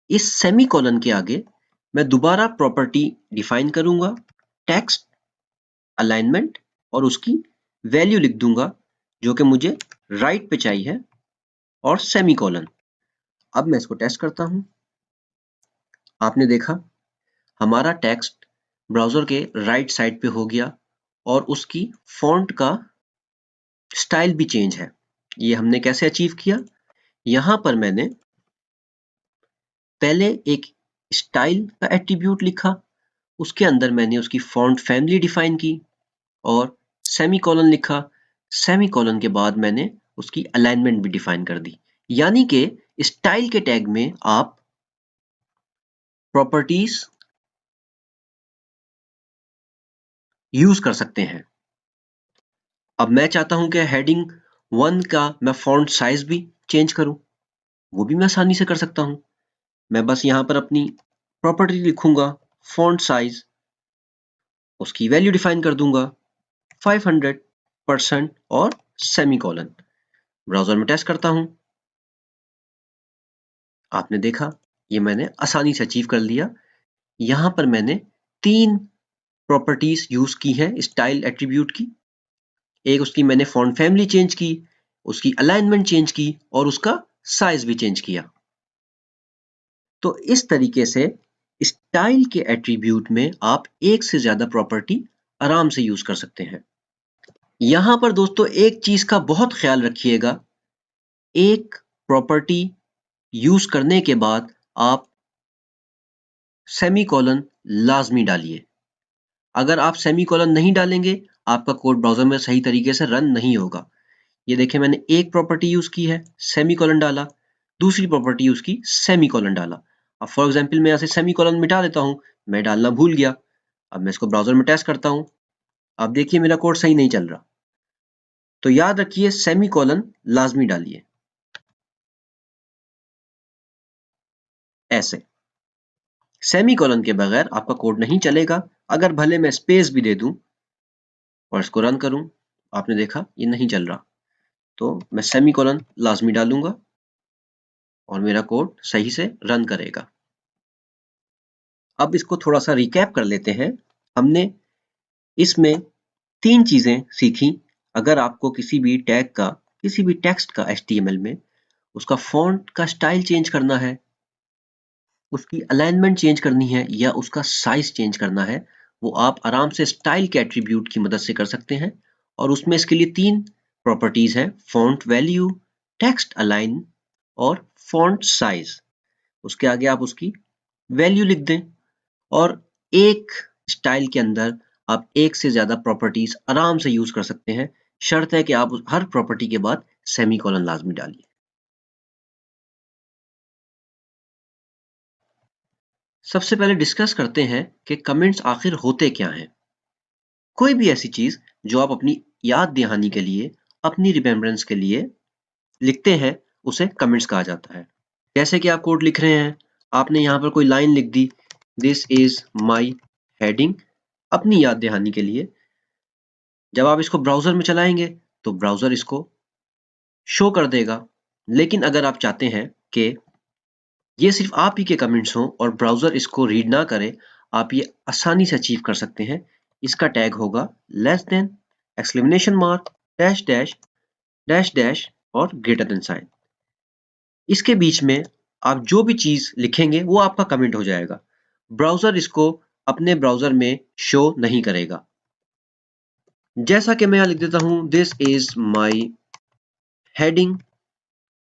इस सेमीकोलन के आगे मैं दोबारा प्रॉपर्टी डिफाइन करूंगा, टेक्स्ट अलाइनमेंट, और उसकी वैल्यू लिख दूंगा जो कि मुझे राइट पे चाहिए और सेमीकोलन। अब मैं इसको टेस्ट करता हूं। आपने देखा हमारा टेक्स्ट ब्राउजर के राइट साइड पे हो गया और उसकी फॉन्ट का स्टाइल भी चेंज है। ये हमने कैसे अचीव किया? यहां पर मैंने पहले एक स्टाइल का एट्रीब्यूट लिखा, उसके अंदर मैंने उसकी फॉन्ट फैमिली डिफाइन की और सेमीकोलन लिखा। सेमीकोलन के बाद मैंने उसकी अलाइनमेंट भी डिफाइन कर दी। यानी कि स्टाइल के टैग में आप प्रॉपर्टीज यूज कर सकते हैं। अब मैं चाहता हूं कि हेडिंग 1 का मैं फॉन्ट साइज भी चेंज करूं, वो भी मैं आसानी से कर सकता हूं। मैं बस यहां पर अपनी प्रॉपर्टी लिखूंगा फॉन्ट साइज, उसकी वैल्यू डिफाइन कर दूंगा 500% और सेमीकोलन। ब्राउजर में टेस्ट करता हूं। आपने देखा ये मैंने आसानी से अचीव कर लिया। यहां पर मैंने 3 प्रॉपर्टीज यूज की हैं स्टाइल एट्रीब्यूट की। एक उसकी मैंने फॉन्ट फैमिली चेंज की, उसकी अलाइनमेंट चेंज की और उसका साइज भी चेंज किया। तो इस तरीके से स्टाइल के एट्रीब्यूट में आप एक से ज्यादा प्रॉपर्टी आराम से यूज कर सकते हैं। यहां पर दोस्तों एक चीज का बहुत ख्याल रखिएगा, एक प्रॉपर्टी यूज करने के बाद आप सेमीकोलन लाजमी डालिए। अगर आप सेमीकोलन नहीं डालेंगे आपका कोड ब्राउजर में सही तरीके से रन नहीं होगा। ये देखिए मैंने एक प्रॉपर्टी यूज की है, सेमीकोलन डाला, दूसरी प्रॉपर्टी यूज की, सेमीकोलन डाला। अब फॉर एग्जांपल मैं यहाँ से सेमीकोलन मिटा देता हूँ, मैं डालना भूल गया। अब मैं इसको ब्राउजर में टेस्ट करता हूँ। अब देखिए मेरा कोड सही नहीं चल रहा। तो याद रखिए सेमीकोलन लाजमी डालिए। ऐसे सेमीकोलन के बगैर आपका कोड नहीं चलेगा। अगर भले मैं स्पेस भी दे दूं और इसको रन करूं, आपने देखा ये नहीं चल रहा। तो मैं सेमीकोलन लाजमी डालूंगा और मेरा कोड सही से रन करेगा। अब इसको थोड़ा सा रिकैप कर लेते हैं। हमने इसमें 3 चीजें सीखी। अगर आपको किसी भी टैग का, किसी भी टेक्स्ट का HTML में उसका फॉन्ट का स्टाइल चेंज करना है, उसकी अलाइनमेंट चेंज करनी है या उसका साइज चेंज करना है, वो आप आराम से स्टाइल के एट्रीब्यूट की मदद से कर सकते हैं। और उसमें इसके लिए 3 प्रॉपर्टीज हैं, फॉन्ट वैल्यू, टेक्स्ट अलाइन और फॉन्ट साइज। उसके आगे आप उसकी वैल्यू लिख दें और एक स्टाइल के अंदर आप एक से ज्यादा प्रॉपर्टीज आराम से यूज कर सकते हैं। शर्त है कि आप हर प्रॉपर्टी के बाद सेमीकोलन लाजमी डालिए। सबसे पहले डिस्कस करते हैं कि कमेंट्स आखिर होते क्या हैं। कोई भी ऐसी चीज जो आप अपनी याद दहानी के लिए, अपनी रिमेम्बरेंस के लिए लिखते हैं, उसे कमेंट्स कहा जाता है। जैसे कि आप कोड लिख रहे हैं, आपने यहाँ पर कोई लाइन लिख दी, दिस इज माई हेडिंग, अपनी याद दहानी के लिए। जब आप इसको ब्राउजर में चलाएंगे तो ब्राउजर इसको शो कर देगा। लेकिन अगर आप चाहते हैं कि ये सिर्फ आप ही के कमेंट्स हों और ब्राउजर इसको रीड ना करे, आप ये आसानी से अचीव कर सकते हैं। इसका टैग होगा less than, exclamation mark, dash dash, dash dash और ग्रेटर देन साइन। इसके बीच में आप जो भी चीज लिखेंगे वो आपका कमेंट हो जाएगा। ब्राउजर इसको अपने ब्राउजर में शो नहीं करेगा। जैसा कि मैं यहां लिख देता हूं, दिस इज माई हेडिंग।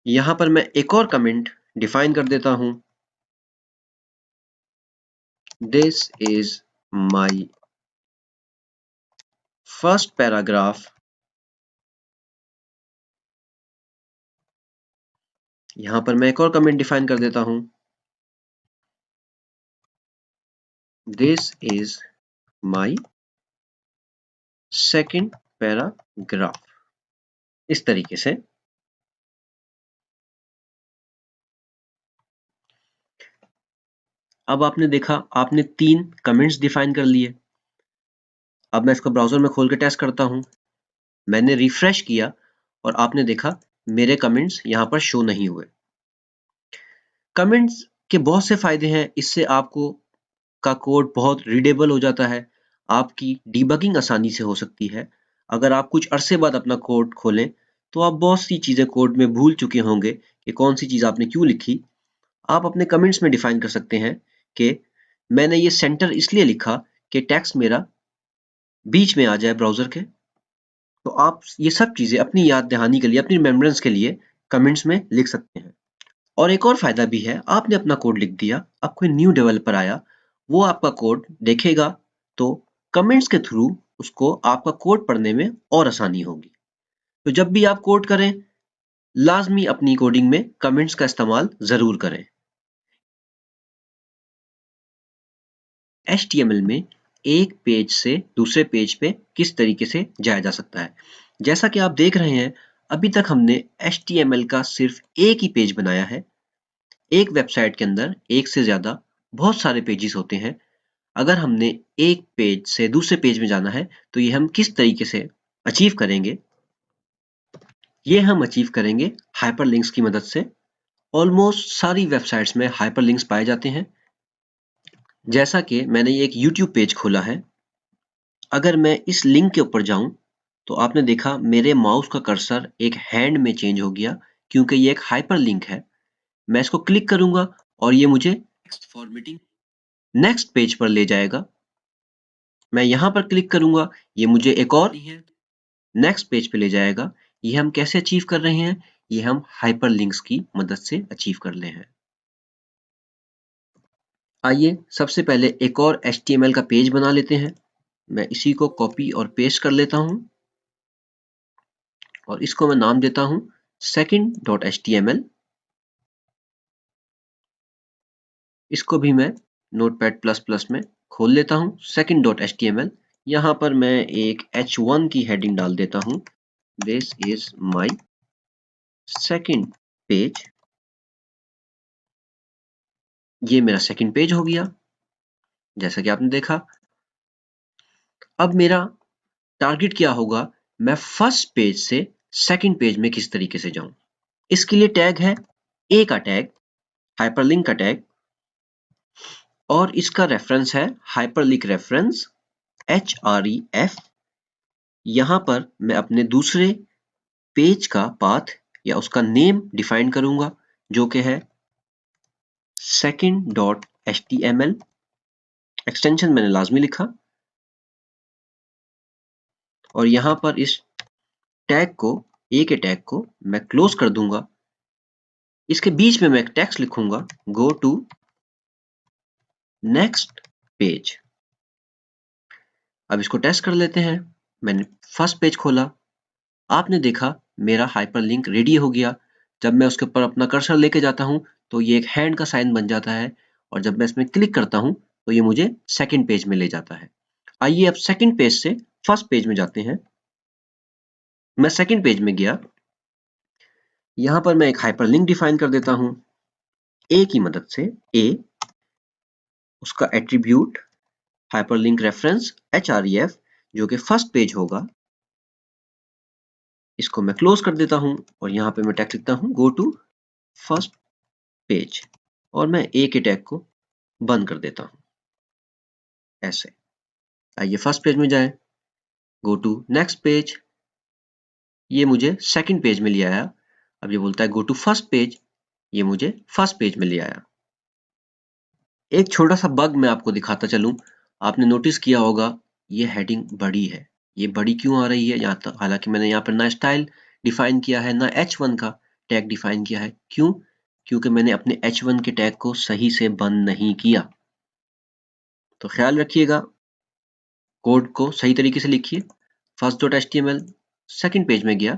यहां पर मैं एक और कमेंट डिफाइन कर देता हूं, this is my first paragraph. यहां पर मैं एक और कमेंट डिफाइन कर देता हूं, this is my second paragraph. इस तरीके से अब आपने देखा, आपने 3 कमेंट्स डिफाइन कर लिए। अब मैं इसको ब्राउजर में खोल के टेस्ट करता हूं। मैंने रिफ्रेश किया और आपने देखा मेरे कमेंट्स यहां पर शो नहीं हुए। कमेंट्स के बहुत से फायदे हैं। इससे आपको का कोड बहुत रीडेबल हो जाता है, आपकी डिबगिंग आसानी से हो सकती है। अगर आप कुछ अरसे बाद अपना कोड खोलें तो आप बहुत सी चीजें कोड में भूल चुके होंगे कि कौन सी चीज आपने क्यों लिखी। आप अपने कमेंट्स में डिफाइन कर सकते हैं कि मैंने ये सेंटर इसलिए लिखा कि टेक्स्ट मेरा बीच में आ जाए ब्राउजर के। तो आप ये सब चीजें अपनी याद दहानी के लिए, अपनी रिमेम्बरेंस के लिए कमेंट्स में लिख सकते हैं। और एक और फायदा भी है, आपने अपना कोड लिख दिया, अब कोई न्यू डेवलपर आया, वो आपका कोड देखेगा तो कमेंट्स के थ्रू उसको आपका कोड पढ़ने में और आसानी होगी। तो जब भी आप कोड करें, लाजमी अपनी कोडिंग में कमेंट्स का इस्तेमाल जरूर करें। HTML में एक पेज से दूसरे पेज पे किस तरीके से जाया जा सकता है। जैसा कि आप देख रहे हैं, अभी तक हमने HTML का सिर्फ एक ही पेज बनाया है। एक वेबसाइट के अंदर एक से ज्यादा बहुत सारे पेजेस होते हैं। अगर हमने एक पेज से दूसरे पेज में जाना है तो ये हम किस तरीके से अचीव करेंगे? ये हम अचीव करेंगे हाइपरलिंक्स की मदद से। ऑलमोस्ट सारी वेबसाइट्स में हाइपरलिंक्स पाए जाते हैं। जैसा कि मैंने ये एक YouTube पेज खोला है, अगर मैं इस लिंक के ऊपर जाऊं तो आपने देखा मेरे माउस का कर्सर एक हैंड में चेंज हो गया, क्योंकि ये एक हाइपरलिंक है। मैं इसको क्लिक करूंगा और ये मुझे फॉर्मेटिंग नेक्स्ट पेज पर ले जाएगा। मैं यहां पर क्लिक करूंगा, ये मुझे एक और नेक्स्ट पेज पे ले जाएगा। ये हम कैसे अचीव कर रहे हैं? ये हम हाइपरलिंक्स की मदद से अचीव कर रहे हैं। आइए सबसे पहले एक और HTML का पेज बना लेते हैं। मैं इसी को कॉपी और पेस्ट कर लेता हूं और इसको मैं नाम देता हूं second.html। इसको भी मैं नोटपैड++ में खोल लेता हूं, second.html। यहां पर मैं एक H1 की हेडिंग डाल देता हूं, this is my second page. ये मेरा सेकंड पेज हो गया, जैसा कि आपने देखा। अब मेरा टारगेट क्या होगा? मैं फर्स्ट पेज से सेकंड पेज में किस तरीके से जाऊं? इसके लिए टैग है ए का टैग, हाइपरलिंक का टैग, और इसका रेफरेंस है हाइपरलिंक रेफरेंस href। यहां पर मैं अपने दूसरे पेज का पाथ या उसका नेम डिफाइन करूंगा, जो कि है second.html। एक्सटेंशन मैंने लाजमी लिखा और यहां पर इस टैग को, ए के टैग को मैं क्लोज कर दूंगा। इसके बीच में मैं एक टेक्स्ट लिखूंगा, गो टू नेक्स्ट पेज। अब इसको टेस्ट कर लेते हैं। मैंने फर्स्ट पेज खोला, आपने देखा मेरा हाइपरलिंक रेडी हो गया। जब मैं उसके ऊपर अपना कर्सर लेके जाता हूं तो ये एक हैंड का साइन बन जाता है, और जब मैं इसमें क्लिक करता हूं तो ये मुझे सेकंड पेज में ले जाता है। आइए अब सेकंड पेज से फर्स्ट पेज में जाते हैं। मैं सेकंड पेज में गया, यहां पर मैं एक हाइपरलिंक डिफाइन कर देता हूं, ए की मदद से ए, उसका एट्रीब्यूट हाइपरलिंक रेफरेंस href जो कि फर्स्ट पेज होगा, इसको मैं क्लोज कर देता हूं और यहां पे मैं टैग लिखता हूं गो टू फर्स्ट पेज और मैं ए के टैग को बंद कर देता हूं ऐसे। आइए फर्स्ट पेज में जाएं, गो टू नेक्स्ट पेज, ये मुझे सेकंड पेज में ले आया। अब ये बोलता है गो टू फर्स्ट पेज, ये मुझे फर्स्ट पेज में ले आया। एक छोटा सा बग मैं आपको दिखाता चलूं, आपने नोटिस किया होगा ये हेडिंग बड़ी है। ये बड़ी क्यों आ रही है यहाँ तक, हालांकि मैंने यहाँ पर ना स्टाइल डिफाइन किया है ना h1 का टैग डिफाइन किया है। क्यों? क्योंकि मैंने अपने h1 के टैग को सही से बंद नहीं किया। तो ख्याल रखिएगा, कोड को सही तरीके से लिखिए। First dot html second page में गया,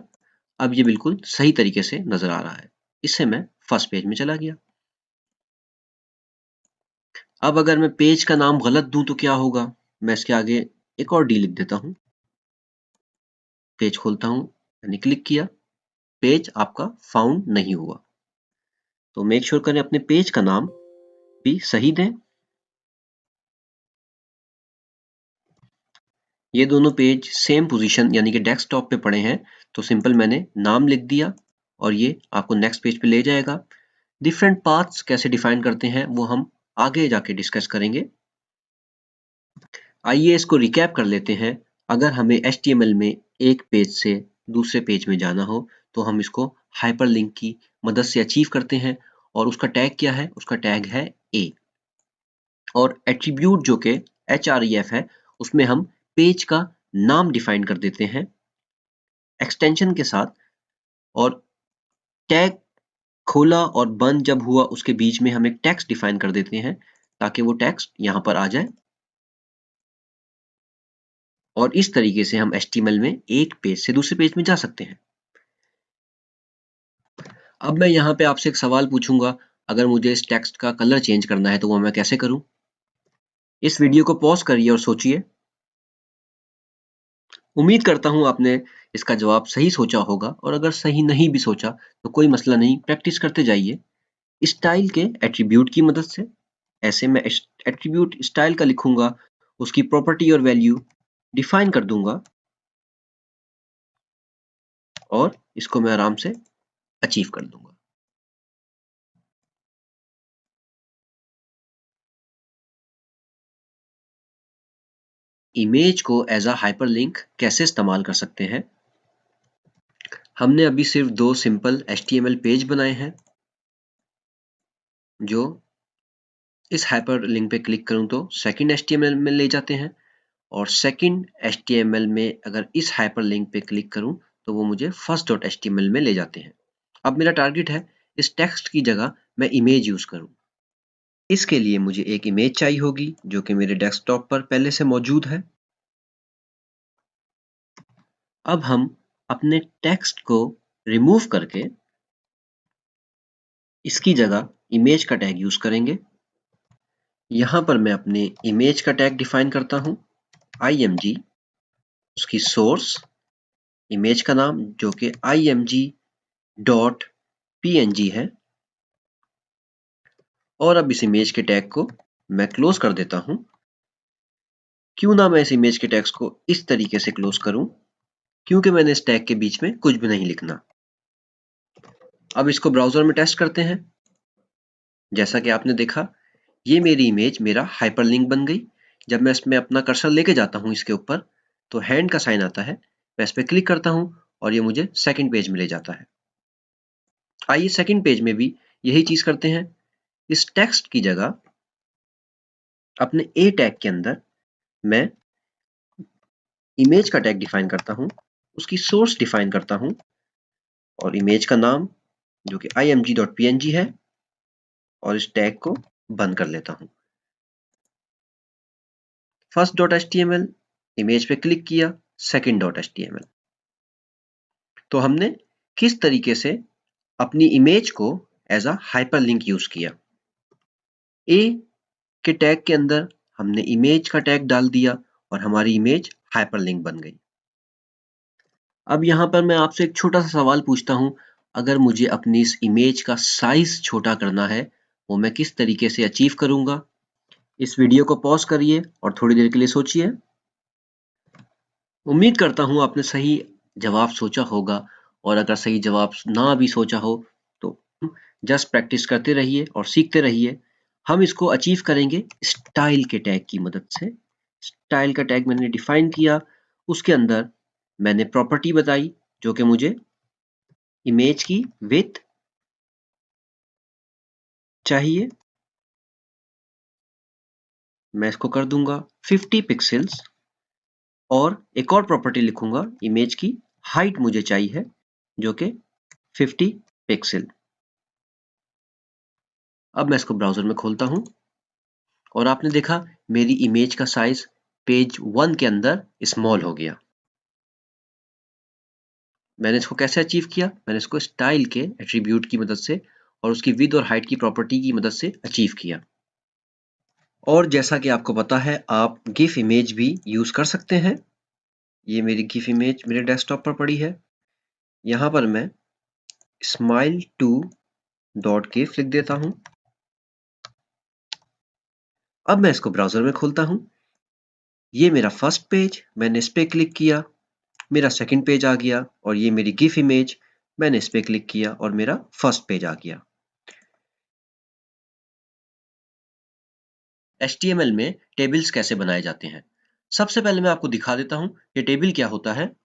अब ये बिल्कुल सही तरीके से नजर आ रहा है। इससे मैं फर्स्ट पेज में चला गया। अब अगर मैं पेज का नाम गलत दूं तो क्या होगा? मैं इसके आगे एक और डी लिख देता हूं, पेज खोलता हूं, मैंने क्लिक किया, पेज आपका फाउंड नहीं हुआ। तो मेक श्योर करें अपने पेज का नाम भी सही दें। ये दोनों पेज सेम पोजीशन यानी कि डेस्कटॉप पे पड़े हैं, तो सिंपल मैंने नाम लिख दिया और ये आपको नेक्स्ट पेज पे ले जाएगा। डिफरेंट पाथ्स कैसे डिफाइन करते हैं वो हम आगे जाके डिस्कस करेंगे। आइए इसको रिकैप कर लेते हैं। अगर हमें HTML में एक पेज से दूसरे पेज में जाना हो तो हम इसको हाइपरलिंक की मदद से अचीव करते हैं और उसका टैग क्या है? उसका टैग है a और एट्रीब्यूट जो कि href है उसमें हम पेज का नाम डिफाइन कर देते हैं एक्सटेंशन के साथ और टैग खोला और बंद जब हुआ उसके बीच में हम एक टेक्स्ट डिफाइन कर देते हैं ताकि वो टेक्स्ट यहाँ पर आ जाए और इस तरीके से हम HTML में एक पेज से दूसरे पेज में जा सकते हैं। अब मैं यहाँ पे आपसे एक सवाल पूछूंगा, अगर मुझे इस टेक्स्ट का कलर चेंज करना है तो वो मैं कैसे करूं? इस वीडियो को पॉज करिए और सोचिए। उम्मीद करता हूं आपने इसका जवाब सही सोचा होगा और अगर सही नहीं भी सोचा तो कोई मसला नहीं, प्रैक्टिस करते जाइए स्टाइल के एट्रीब्यूट की मदद से। ऐसे मैं एट्रीब्यूट स्टाइल का लिखूंगा, उसकी प्रॉपर्टी और वैल्यू डिफाइन कर दूंगा और इसको मैं आराम से अचीव कर दूंगा। इमेज को एज अ हाइपरलिंक कैसे इस्तेमाल कर सकते हैं? हमने अभी सिर्फ दो सिंपल HTML पेज बनाए हैं जो इस हाइपरलिंक पे क्लिक करूं तो सेकंड HTML में ले जाते हैं और सेकंड HTML में अगर इस हाइपरलिंक पे क्लिक करूं तो वो मुझे फर्स्ट डॉट HTML में ले जाते हैं। अब मेरा टारगेट है इस टेक्स्ट की जगह मैं इमेज यूज करूं। इसके लिए मुझे एक इमेज चाहिए होगी जो कि मेरे डेस्कटॉप पर पहले से मौजूद है। अब हम अपने टेक्स्ट को रिमूव करके इसकी जगह इमेज का टैग यूज करेंगे। यहां पर मैं अपने इमेज का टैग डिफाइन करता हूं img, उसकी सोर्स इमेज का नाम जो कि img.png है और अब इस इमेज के टैग को मैं क्लोज कर देता हूं। क्यों ना मैं इस इमेज के टैग्स को इस तरीके से क्लोज करूं, क्योंकि मैंने इस टैग के बीच में कुछ भी नहीं लिखना। अब इसको ब्राउजर में टेस्ट करते हैं। जैसा कि आपने देखा ये मेरी इमेज मेरा हाइपरलिंक बन गई। जब मैं इसमें अपना कर्सर लेके जाता हूं इसके ऊपर तो हैंड का साइन आता है, मैं इस पर क्लिक करता हूं और ये मुझे सेकंड पेज में ले जाता है। आइए सेकंड पेज में भी यही चीज करते हैं। इस टेक्स्ट की जगह अपने ए टैग के अंदर मैं इमेज का टैग डिफाइन करता हूं, उसकी सोर्स डिफाइन करता हूं और इमेज का नाम जो कि img.png है और इस टैग को बंद कर लेता हूं। फर्स्ट डॉट HTML इमेज पे क्लिक किया, सेकंड डॉट HTML। तो हमने किस तरीके से अपनी इमेज को एज अ हाइपरलिंक यूज किया। ए के टैग के अंदर हमने इमेज का टैग डाल दिया और हमारी इमेज हाइपरलिंक बन गई। अब यहाँ पर मैं आपसे एक छोटा सा सवाल पूछता हूँ, अगर मुझे अपनी इस इमेज का साइज छोटा करना है वो मैं किस तरीके से अचीव करूंगा। इस वीडियो को पॉज करिए और थोड़ी देर के लिए सोचिए। उम्मीद करता हूँ आपने सही जवाब सोचा होगा, और अगर सही जवाब ना भी सोचा हो तो जस्ट प्रैक्टिस करते रहिए और सीखते रहिए। हम इसको अचीव करेंगे स्टाइल के टैग की मदद से। स्टाइल का टैग मैंने डिफाइन किया, उसके अंदर मैंने प्रॉपर्टी बताई जो कि मुझे इमेज की विड्थ चाहिए। मैं इसको कर दूंगा 50 पिक्सेल्स, और एक और प्रॉपर्टी लिखूंगा, इमेज की हाइट मुझे चाहिए जो कि 50 पिक्सल। अब मैं इसको ब्राउजर में खोलता हूं और आपने देखा मेरी इमेज का साइज पेज 1 के अंदर स्मॉल हो गया। मैंने इसको कैसे अचीव किया? मैंने इसको स्टाइल के एट्रीब्यूट की मदद से और उसकी विड्थ और हाइट की प्रॉपर्टी की मदद से अचीव किया। और जैसा कि आपको पता है, आप गिफ इमेज भी यूज कर सकते हैं। ये मेरी गिफ इमेज मेरे डेस्कटॉप पर पड़ी है। यहां पर मैं smile2.gif लिख देता हूं। अब मैं इसको ब्राउजर में खोलता हूं। ये मेरा फर्स्ट पेज, मैंने इस पे क्लिक किया, मेरा सेकंड पेज आ गया, और ये मेरी गिफ इमेज, मैंने इस पे क्लिक किया और मेरा फर्स्ट पेज आ गया। HTML में टेबल्स कैसे बनाए जाते हैं? सबसे पहले मैं आपको दिखा देता हूं कि टेबल क्या होता है।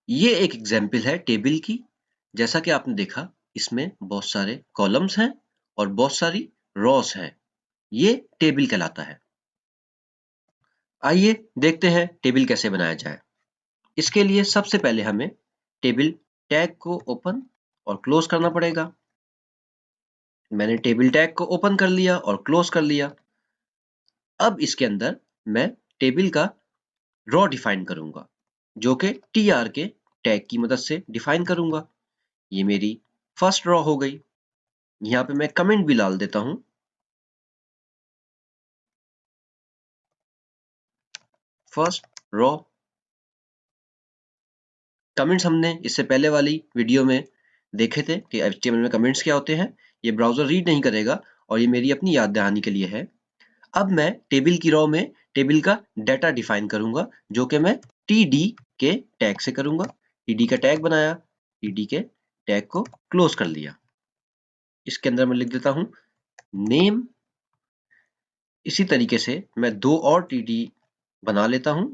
ये एक एग्जाम्पल है टेबल की। जैसा कि आपने देखा, इसमें बहुत सारे कॉलम्स हैं और बहुत सारी रॉस हैं। ये टेबल कहलाता है। आइए देखते हैं टेबल कैसे बनाया जाए। इसके लिए सबसे पहले हमें टेबल टैग को ओपन और क्लोज करना पड़ेगा। मैंने टेबल टैग को ओपन कर लिया और क्लोज कर लिया। अब इसके अंदर मैं टेबल का रॉ डिफाइन करूंगा जो कि tr के टैग की मदद से डिफाइन करूंगा। ये मेरी फर्स्ट रॉ हो गई। यहाँ पे मैं कमेंट भी डाल देता हूं, फर्स्ट रॉ। कमेंट्स हमने इससे पहले वाली वीडियो में देखे थे कि HTML में कमेंट्स क्या होते हैं। ये ब्राउजर रीड नहीं करेगा और ये मेरी अपनी याद दहानी के लिए है। अब मैं टेबल की रॉ में टेबल का डाटा डिफाइन करूंगा जो कि मैं td के टैग से करूंगा। td का टैग बनाया, td के टैग को क्लोज कर लिया। इसके अंदर मैं लिख देता हूं नेम। इसी तरीके से मैं दो और td बना लेता हूं।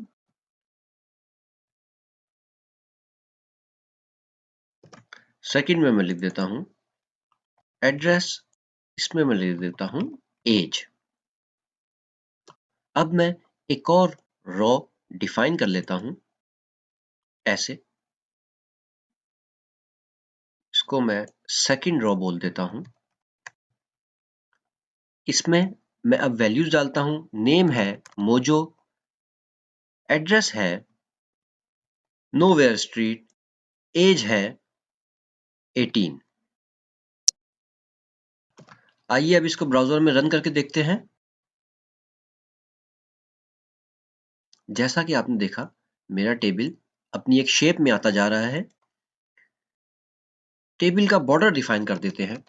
सेकंड में मैं लिख देता हूं एड्रेस। इसमें मैं लिख देता हूं एज। अब मैं एक और रॉ डिफाइन कर लेता हूं ऐसे। इसको मैं सेकंड रॉ बोल देता हूं। इसमें मैं अब वैल्यूज डालता हूं। नेम है मोजो, एड्रेस है नोवेयर स्ट्रीट, एज है 18। आइए अब इसको ब्राउजर में रन करके देखते हैं। जैसा कि आपने देखा, मेरा टेबल अपनी एक शेप में आता जा रहा है। टेबल का बॉर्डर डिफाइन कर देते हैं।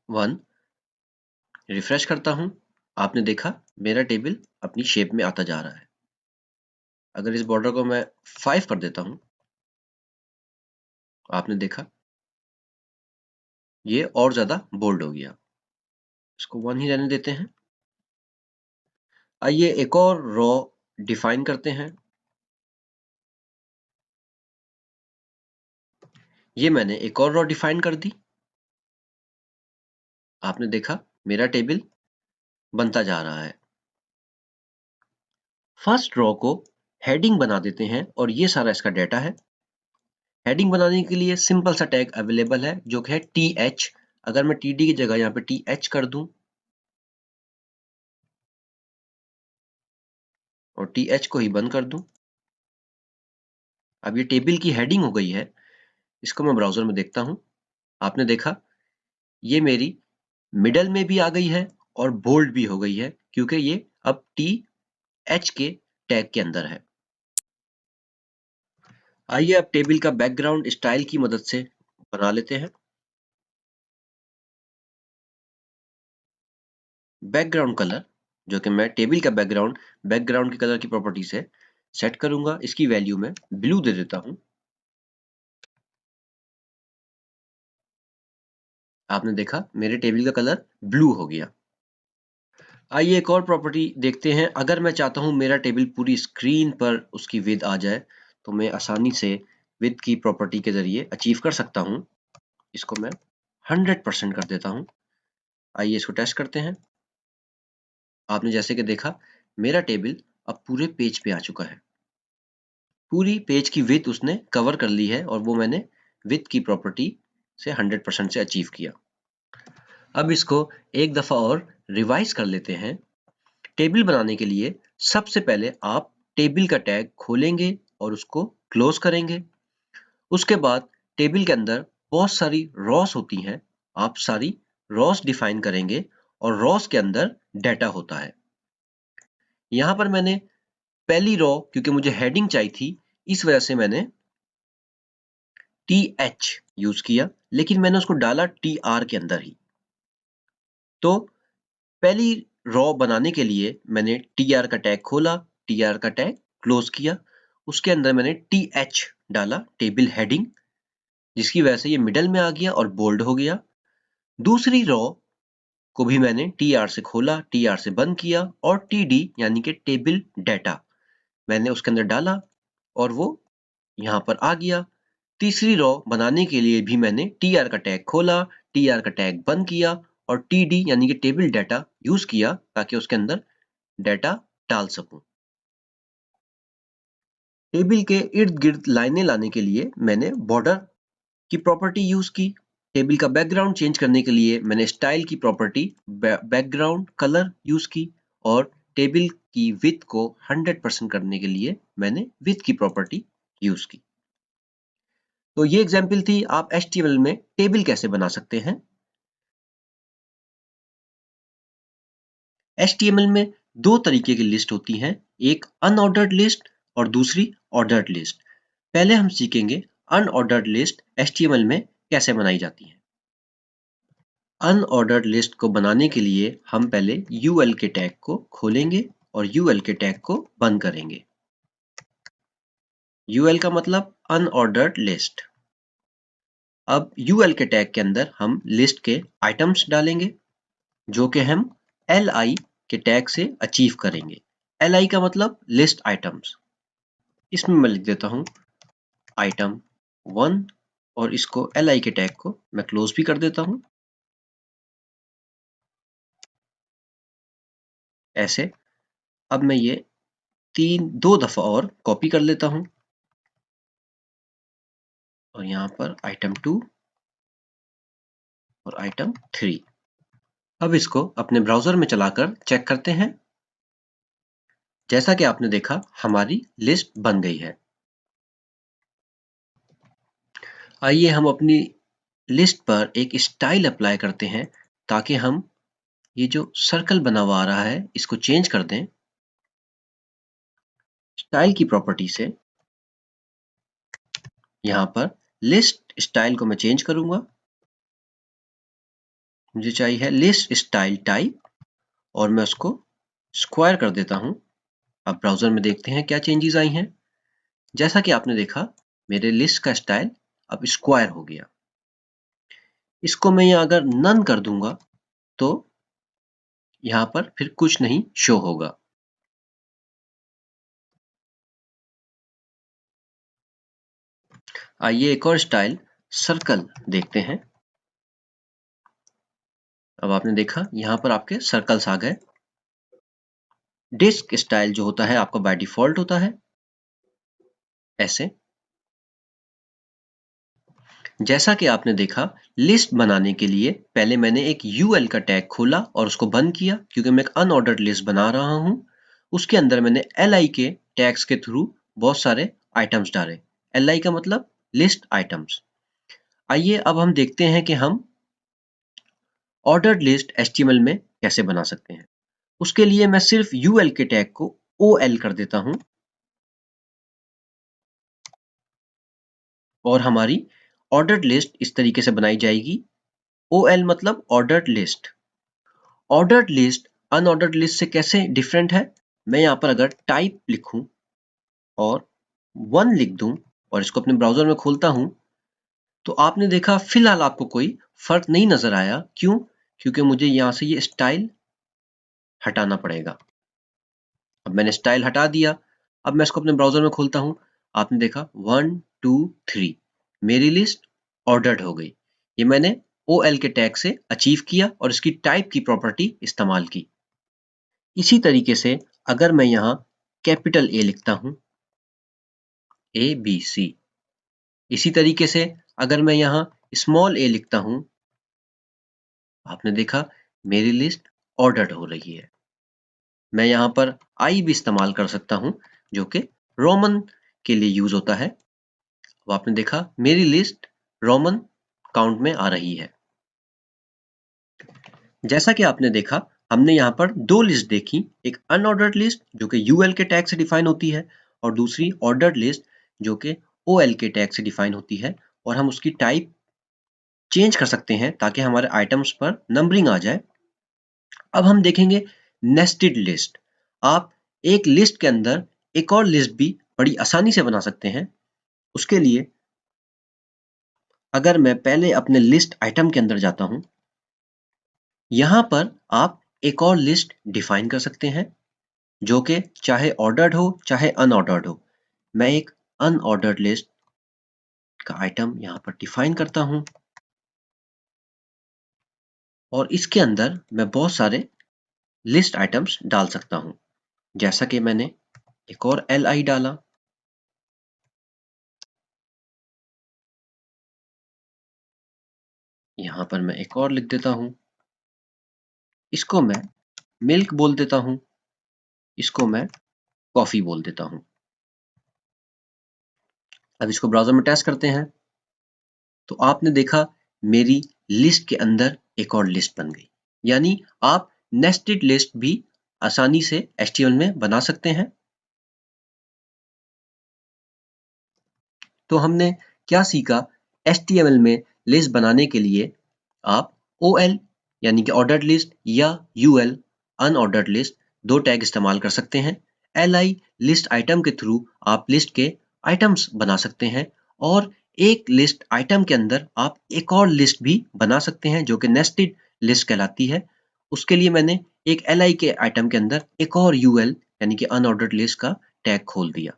वन, रिफ्रेश करता हूं। आपने देखा मेरा टेबल अपनी शेप में आता जा रहा है। अगर इस बॉर्डर को मैं 5 कर देता हूं, आपने देखा ये और ज्यादा बोल्ड हो गया। इसको 1 ही रहने देते हैं। आइए एक और रॉ डिफाइन करते हैं। ये मैंने एक और रॉ डिफाइन कर दी। आपने देखा मेरा टेबल बनता जा रहा है। फर्स्ट रॉ को हेडिंग बना देते हैं और ये सारा इसका डाटा है। हेडिंग बनाने के लिए सिंपल सा टैग अवेलेबल है जो कि है th। अगर मैं td की जगह यहाँ पे th कर दूं और th को ही बंद कर दूं, अब ये टेबल की हेडिंग हो गई है। इसको मैं ब्राउजर में देखता हूं। आपने देखा ये मेरी मिडल में भी आ गई है और बोल्ड भी हो गई है क्योंकि ये अब th के टैग के अंदर है। आइए अब टेबल का बैकग्राउंड स्टाइल की मदद से बना लेते हैं। बैकग्राउंड कलर, जो कि मैं टेबल का बैकग्राउंड के कलर की प्रॉपर्टी से सेट करूंगा, इसकी वैल्यू में ब्लू दे देता हूं। आपने देखा मेरे टेबल का कलर ब्लू हो गया। आइए एक और प्रॉपर्टी देखते हैं। अगर मैं चाहता हूं मेरा टेबल पूरी स्क्रीन पर उसकी विड्थ आ जाए, तो मैं आसानी से विड्थ की प्रॉपर्टी के जरिए अचीव कर सकता हूं। इसको मैं 100% कर देता हूं। आइए इसको टेस्ट करते हैं। आपने जैसे कि देखा, मेरा टेबल अब पूरे पेज पे आ चुका है। पूरी पेज की विड्थ उसने कवर कर ली है और वो मैंने विड्थ की प्रॉपर्टी से 100% से अचीव किया। अब इसको एक दफा और रिवाइज कर लेते हैं। टेबल बनाने के लिए सबसे पहले आप टेबल का टैग खोलेंगे और उसको क्लोज करेंगे। उसके बाद टेबल के अंदर बहुत सारी रॉस होती हैं। आप सारी रॉस डिफाइन करेंगे और रॉस के अंदर डाटा होता है। यहाँ पर मैंने पहली रॉ, क्योंकि मुझे हेडिंग चाहिए थी, इस वजह से मैंने TH यूज किया, लेकिन मैंने उसको डाला TR के अंदर ही। तो पहली रॉ बनाने के लिए मैंने TR का टैग खोला, TR का टैग क्लोज किया। उसके अंदर मैंने TH डाला, टेबल हेडिंग, जिसकी वजह से ये मिडल में आ गया और बोल्ड हो गया। दूसरी रॉ को भी मैंने TR से खोला, TR से बंद किया और TD यानी कि टेबल डाटा मैंने उसके अंदर डाला और वो यहाँ पर आ गया। तीसरी रॉ बनाने के लिए भी मैंने TR का टैग खोला, TR का टैग बंद किया और TD यानी कि टेबल डाटा यूज किया ताकि उसके अंदर डाटा डाल सकूं। टेबल के इर्द गिर्द लाइनें लाने के लिए मैंने बॉर्डर की प्रॉपर्टी यूज की। टेबल का बैकग्राउंड चेंज करने के लिए मैंने स्टाइल की प्रॉपर्टी बैकग्राउंड कलर यूज की और टेबल की विड्थ को 100% करने के लिए मैंने विड्थ की प्रॉपर्टी यूज की। तो ये एग्जाम्पल थी आप HTML में टेबल कैसे बना सकते हैं। HTML में दो तरीके की लिस्ट होती हैं, एक अनऑर्डर्ड लिस्ट और दूसरी ऑर्डर्ड लिस्ट। पहले हम सीखेंगे अनऑर्डर्ड लिस्ट HTML में कैसे बनाई जाती है। अनऑर्डर्ड लिस्ट को बनाने के लिए हम पहले UL के टैग को खोलेंगे और UL के टैग को बंद करेंगे। UL का मतलब अनऑर्डर्ड लिस्ट। अब UL के टैग के अंदर हम लिस्ट के आइटम्स डालेंगे, जो कि हम LI के टैग से अचीव करेंगे। LI का मतलब लिस्ट आइटम्स। इसमें मैं लिख देता हूं आइटम 1 और इसको LI के टैग को मैं क्लोज भी कर देता हूं। ऐसे अब मैं ये दो दफा और कॉपी कर लेता हूं और यहाँ पर आइटम 2 और आइटम 3। अब इसको अपने ब्राउजर में चलाकर चेक करते हैं। जैसा कि आपने देखा, हमारी लिस्ट बन गई है। आइए हम अपनी लिस्ट पर एक स्टाइल अप्लाई करते हैं ताकि हम ये जो सर्कल बना हुआ आ रहा है इसको चेंज कर दें। स्टाइल की प्रॉपर्टी से यहाँ पर लिस्ट स्टाइल को मैं चेंज करूंगा। मुझे चाहिए है लिस्ट स्टाइल टाइप और मैं उसको स्क्वायर कर देता हूं। अब ब्राउजर में देखते हैं क्या चेंजेस आई हैं। जैसा कि आपने देखा, मेरे लिस्ट का स्टाइल अब स्क्वायर हो गया। इसको मैं यहाँ अगर नन कर दूंगा तो यहाँ पर फिर कुछ नहीं शो होगा। आइए एक और स्टाइल सर्कल देखते हैं। अब आपने देखा यहाँ पर आपके सर्कल्स आ गए। डिस्क स्टाइल जो होता है आपका बाय डिफॉल्ट होता है ऐसे। जैसा कि आपने देखा, लिस्ट बनाने के लिए पहले मैंने एक UL का टैग खोला और उसको बंद किया, क्योंकि मैं एक अनऑर्डर्ड लिस्ट बना रहा हूं। उसके अंदर मैंने LI के टैग्स के थ्रू बहुत सारे आइटम्स डाले। LI का मतलब लिस्ट आइटम्स। आइए अब हम देखते हैं कि हम ऑर्डर्ड लिस्ट HTML में कैसे बना सकते हैं। उसके लिए मैं सिर्फ UL के टैग को OL कर देता हूं और हमारी ऑर्डर्ड लिस्ट इस तरीके से बनाई जाएगी। OL मतलब ordered list. Ordered list unordered list से कैसे डिफरेंट है? मैं यहाँ पर अगर टाइप लिखूं और 1 लिख दूं और इसको अपने ब्राउजर में खोलता हूं, तो आपने देखा फिलहाल आपको कोई फर्क नहीं नजर आया। क्यों? क्योंकि मुझे यहाँ से ये स्टाइल हटाना पड़ेगा। अब मैंने स्टाइल हटा दिया। अब मैं इसको अपने ब्राउजर में खोलता हूं। आपने देखा 1 2 3 मेरी लिस्ट ऑर्डर्ड हो गई। ये मैंने OL के टैग से अचीव किया और इसकी टाइप की प्रॉपर्टी इस्तेमाल की। इसी तरीके से अगर मैं यहाँ कैपिटल A लिखता हूं, ABC, इसी तरीके से अगर मैं यहाँ स्मॉल a लिखता हूं, आपने देखा मेरी लिस्ट ऑर्डर्ड हो रही है। मैं यहाँ पर I भी इस्तेमाल कर सकता हूं जो कि रोमन के लिए यूज होता है। अब आपने देखा मेरी लिस्ट रोमन काउंट में आ रही है। जैसा कि आपने देखा हमने यहाँ पर दो लिस्ट देखी, एक अनऑर्डर्ड लिस्ट जो कि UL के टैग से डिफाइन होती है और दूसरी ऑर्डर्ड लिस्ट जो कि OL के टैग से डिफाइन होती है, और हम उसकी टाइप चेंज कर सकते हैं ताकि हमारे आइटम्स पर नंबरिंग आ जाए। अब हम देखेंगे नेस्टेड लिस्ट। आप एक लिस्ट के अंदर एक और लिस्ट भी बड़ी आसानी से बना सकते हैं। उसके लिए अगर मैं पहले अपने लिस्ट आइटम के अंदर जाता हूं, यहां पर आप एक और लिस्ट डिफाइन कर सकते हैं जो कि चाहे ऑर्डर्ड हो चाहे अनऑर्डर्ड हो। मैं एक अनऑर्डर्ड लिस्ट का आइटम यहां पर डिफाइन करता हूं और इसके अंदर मैं बहुत सारे लिस्ट आइटम्स डाल सकता हूं। जैसा कि मैंने एक और LI डाला, यहां पर मैं एक और लिख देता हूं, इसको मैं मिल्क बोल देता हूं, इसको मैं कॉफी बोल देता हूं। अब इसको ब्राउजर में टेस्ट करते हैं तो आपने देखा मेरी लिस्ट के अंदर एक और लिस्ट बन गई। यानी आप नेस्टेड लिस्ट भी आसानी से HTML में बना सकते हैं। तो हमने क्या सीखा? HTML में लिस्ट बनाने के लिए आप OL यानी कि ऑर्डर्ड लिस्ट या UL अनऑर्डर्ड लिस्ट दो टैग इस्तेमाल कर सकते हैं। LI लिस्ट आइटम के थ्रू आप लिस्ट के आइटम्स बना सकते हैं और एक लिस्ट आइटम के अंदर आप एक और लिस्ट भी बना सकते हैं जो कि नेस्टेड लिस्ट कहलाती है। उसके लिए मैंने एक LI के आइटम के अंदर एक और UL यानी कि अनऑर्डर्ड लिस्ट का टैग खोल दिया।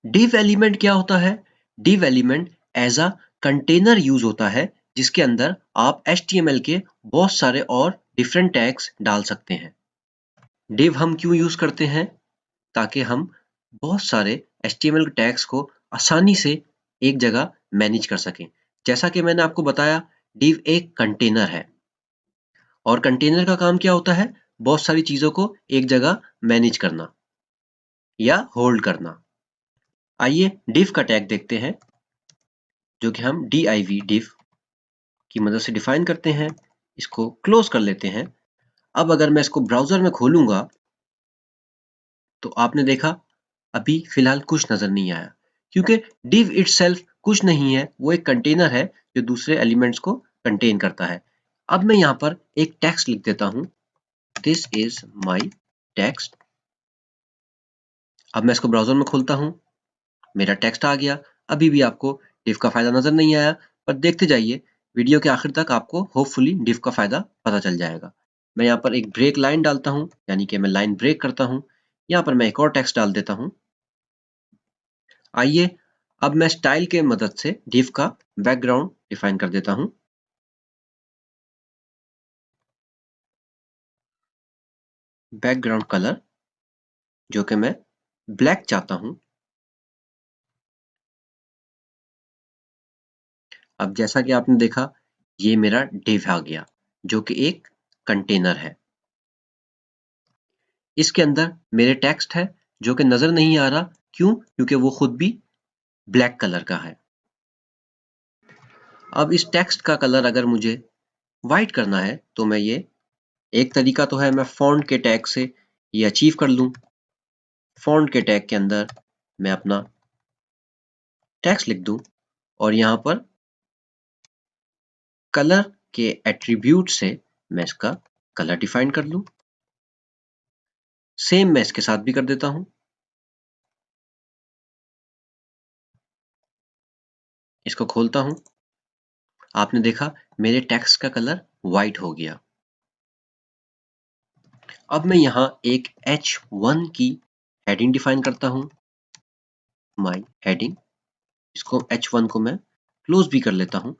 div एलिमेंट क्या होता है? div element as a container use होता है जिसके अंदर आप HTML के बहुत सारे और डिफरेंट टैग्स डाल सकते हैं। div हम क्यों यूज करते हैं? ताकि हम बहुत सारे HTML टैग्स को आसानी से एक जगह मैनेज कर सकें। जैसा कि मैंने आपको बताया, div एक कंटेनर है और कंटेनर का काम क्या होता है? बहुत सारी चीजों को एक जगह मैनेज करना या होल्ड करना। आइए div का टैग देखते हैं जो कि हम div की मदद से डिफाइन करते हैं। इसको क्लोज कर लेते हैं। अब अगर मैं इसको ब्राउजर में खोलूंगा तो आपने देखा अभी फिलहाल कुछ नजर नहीं आया क्योंकि div itself कुछ नहीं है, वो एक कंटेनर है जो दूसरे एलिमेंट्स को कंटेन करता है। अब मैं यहाँ पर एक टेक्स्ट लिख देता हूं, दिस इज माई टेक्स्ट। अब मैं इसको ब्राउजर में खोलता हूं, मेरा टेक्स्ट आ गया। अभी भी आपको div का फायदा नजर नहीं आया, पर देखते जाइए, वीडियो के आखिर तक आपको होपफुली div का फायदा पता चल जाएगा। मैं यहाँ पर एक ब्रेक लाइन डालता हूँ, यानी कि मैं लाइन ब्रेक करता हूँ। यहाँ पर मैं एक और टेक्स्ट डाल देता हूँ। आइए अब मैं स्टाइल के मदद से div का बैकग्राउंड डिफाइन कर देता हूँ। बैकग्राउंड कलर जो कि मैं ब्लैक चाहता हूँ। अब जैसा कि आपने देखा ये मेरा div आ गया जो कि एक कंटेनर है। इसके अंदर मेरे टेक्स्ट है जो कि नजर नहीं आ रहा। क्यों? क्योंकि वो खुद भी ब्लैक कलर का है। अब इस टेक्स्ट का कलर अगर मुझे वाइट करना है तो मैं ये एक तरीका तो है मैं फॉन्ट के टैग से ये अचीव कर लूं। फॉन्ट के टैग के अंदर मैं अपना टेक्स्ट लिख दूं और यहाँ पर कलर के एट्रीब्यूट से मैं इसका कलर डिफाइन कर लूं। सेम मैं इसके साथ भी कर देता हूं। इसको खोलता हूं। आपने देखा मेरे टेक्स्ट का कलर व्हाइट हो गया। अब मैं यहाँ एक H1 की हेडिंग डिफाइन करता हूं। My heading. इसको H1 को मैं क्लोज भी कर लेता हूं।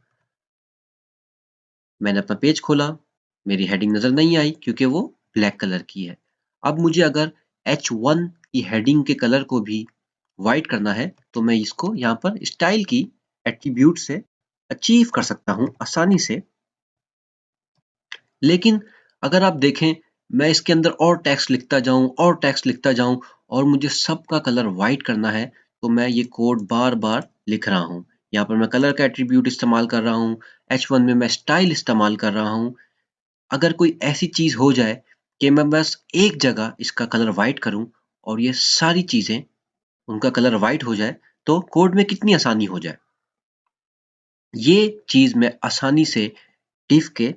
मैंने अपना पेज खोला, मेरी हेडिंग नजर नहीं आई क्योंकि वो ब्लैक कलर की है। अब मुझे अगर H1 की हेडिंग के कलर को भी व्हाइट करना है तो मैं इसको यहाँ पर स्टाइल की एट्रीब्यूट से अचीव कर सकता हूँ आसानी से। लेकिन अगर आप देखें, मैं इसके अंदर और टेक्स्ट लिखता जाऊं और मुझे सबका कलर व्हाइट करना है तो मैं ये कोड बार बार लिख रहा हूँ। यहाँ पर मैं कलर का एट्रीब्यूट इस्तेमाल कर रहा हूँ, H1 में मैं स्टाइल इस्तेमाल कर रहा हूँ। अगर कोई ऐसी चीज हो जाए कि मैं बस एक जगह इसका कलर व्हाइट करूं और ये सारी चीजें उनका कलर व्हाइट हो जाए तो कोड में कितनी आसानी हो जाए। ये चीज मैं आसानी से div के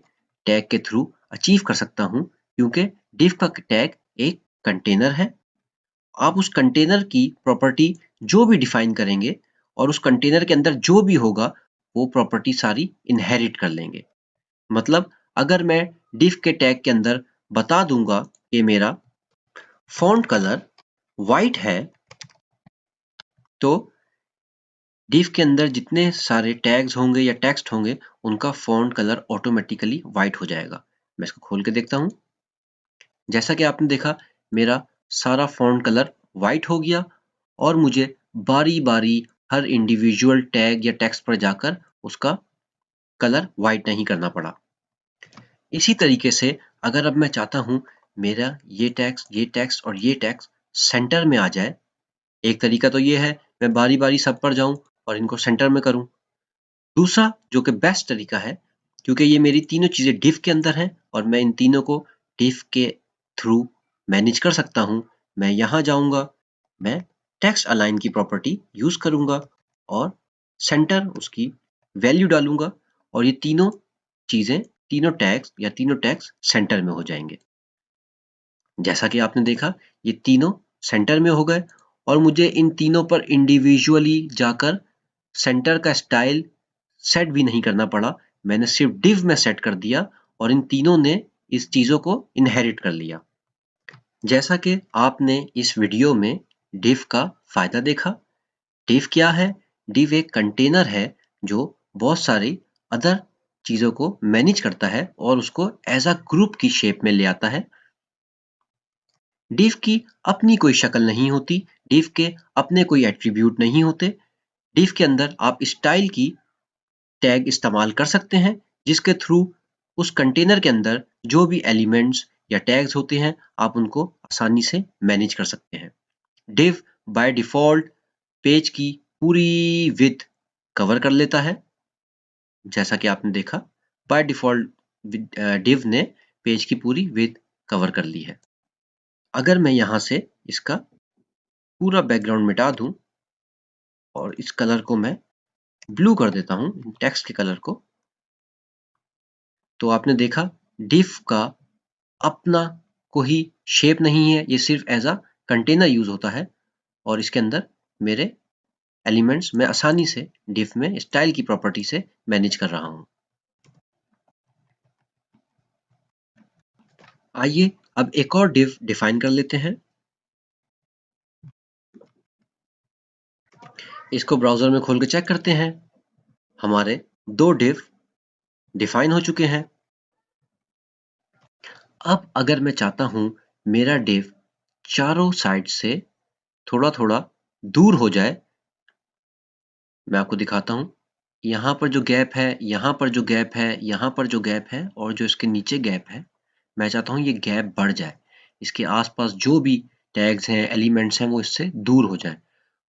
टैग के थ्रू अचीव कर सकता हूं क्योंकि div का टैग एक कंटेनर है। आप उस कंटेनर की प्रॉपर्टी जो भी डिफाइन करेंगे और उस कंटेनर के अंदर जो भी होगा वो प्रॉपर्टी सारी इनहेरिट कर लेंगे। मतलब अगर मैं div के टैग के अंदर बता दूंगा कि मेरा फॉन्ट कलर व्हाइट है तो div के अंदर जितने सारे टैग्स होंगे या टेक्स्ट होंगे उनका फॉन्ट कलर ऑटोमेटिकली व्हाइट हो जाएगा। मैं इसको खोल के देखता हूं। जैसा कि आपने देखा मेरा सारा फॉन्ट कलर व्हाइट हो गया और मुझे बारी बारी हर इंडिविजुअल टैग या टेक्स्ट पर जाकर उसका कलर व्हाइट नहीं करना पड़ा। इसी तरीके से अगर अब मैं चाहता हूं मेरा ये टेक्स्ट और ये टेक्स्ट सेंटर में आ जाए, एक तरीका तो ये है मैं बारी बारी सब पर जाऊं और इनको सेंटर में करूं। दूसरा जो कि बेस्ट तरीका है, क्योंकि ये मेरी तीनों चीजें div के अंदर हैं और मैं इन तीनों को div के थ्रू मैनेज कर सकता हूं। मैं यहाँ जाऊंगा, मैं टेक्स्ट अलाइन की प्रॉपर्टी यूज करूंगा और सेंटर उसकी वैल्यू डालूंगा और ये तीनों चीजें, तीनों टैग्स या तीनों टैग्स सेंटर में हो जाएंगे। जैसा कि आपने देखा ये तीनों सेंटर में हो गए और मुझे इन तीनों पर इंडिविजुअली जाकर सेंटर का स्टाइल सेट भी नहीं करना पड़ा। मैंने सिर्फ div में सेट कर दिया और इन तीनों ने इस चीजों को इनहेरिट कर लिया। जैसा कि आपने इस वीडियो में div का फायदा देखा। div क्या है? div एक कंटेनर है जो बहुत सारी अदर चीजों को मैनेज करता है और उसको एज अ ग्रुप की शेप में ले आता है। div की अपनी कोई शक्ल नहीं होती, div के अपने कोई एट्रीब्यूट नहीं होते। div के अंदर आप स्टाइल की टैग इस्तेमाल कर सकते हैं जिसके थ्रू उस कंटेनर के अंदर जो भी एलिमेंट्स या टैग्स होते हैं आप उनको आसानी से मैनेज कर सकते हैं। div बाय डिफॉल्ट पेज की पूरी विड्थ कवर कर लेता है। जैसा कि आपने देखा बाय डिफॉल्ट div ने पेज की पूरी विड्थ कवर कर ली है। अगर मैं यहाँ से इसका पूरा बैकग्राउंड मिटा दूं और इस कलर को मैं ब्लू कर देता हूं, टेक्स्ट के कलर को, तो आपने देखा div का अपना कोई शेप नहीं है, ये सिर्फ एज अ कंटेनर यूज होता है और इसके अंदर मेरे एलिमेंट्स मैं आसानी से div में स्टाइल की प्रॉपर्टी से मैनेज कर रहा हूं। आइए अब एक और div डिफाइन कर लेते हैं। इसको ब्राउजर में खोल के चेक करते हैं। हमारे दो div डिफाइन हो चुके हैं। अब अगर मैं चाहता हूं मेरा div चारों साइड से थोड़ा थोड़ा दूर हो जाए, मैं आपको दिखाता हूं। यहाँ पर जो गैप है, यहाँ पर जो गैप है, यहाँ पर जो गैप है और जो इसके नीचे गैप है, मैं चाहता हूँ ये गैप बढ़ जाए। इसके आसपास जो भी टैग्स हैं, एलिमेंट्स हैं, वो इससे दूर हो जाए।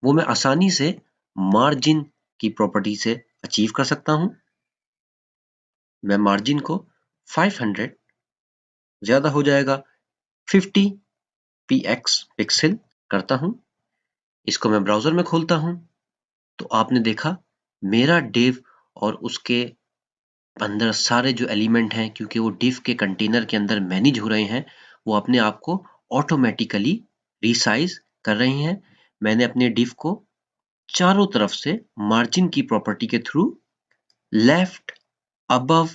वो मैं आसानी से मार्जिन की प्रॉपर्टी से अचीव कर सकता हूँ। मैं मार्जिन को 500, ज्यादा हो जाएगा 50 px पिक्सल करता हूं, इसको मैं ब्राउजर में खोलता हूं, तो आपने देखा मेरा div और उसके अंदर सारे जो एलिमेंट हैं, क्योंकि वो div के कंटेनर के अंदर मैनेज हो रहे हैं, वो अपने आप को ऑटोमेटिकली रिसाइज कर रहे हैं। मैंने अपने div को चारों तरफ से मार्जिन की प्रॉपर्टी के थ्रू लेफ्ट, अबव,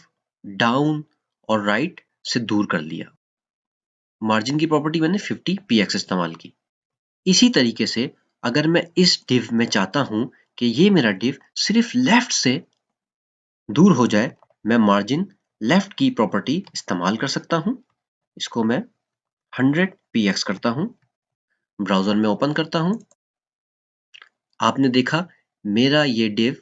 डाउन और राइट से दूर कर लिया। मार्जिन की प्रॉपर्टी मैंने 50px इस्तेमाल की। इसी तरीके से अगर मैं इस div में चाहता हूं कि ये मेरा div सिर्फ लेफ्ट से दूर हो जाए, मैं मार्जिन लेफ्ट की प्रॉपर्टी इस्तेमाल कर सकता हूं। इसको मैं 100px करता हूं, ब्राउजर में ओपन करता हूं। आपने देखा मेरा ये div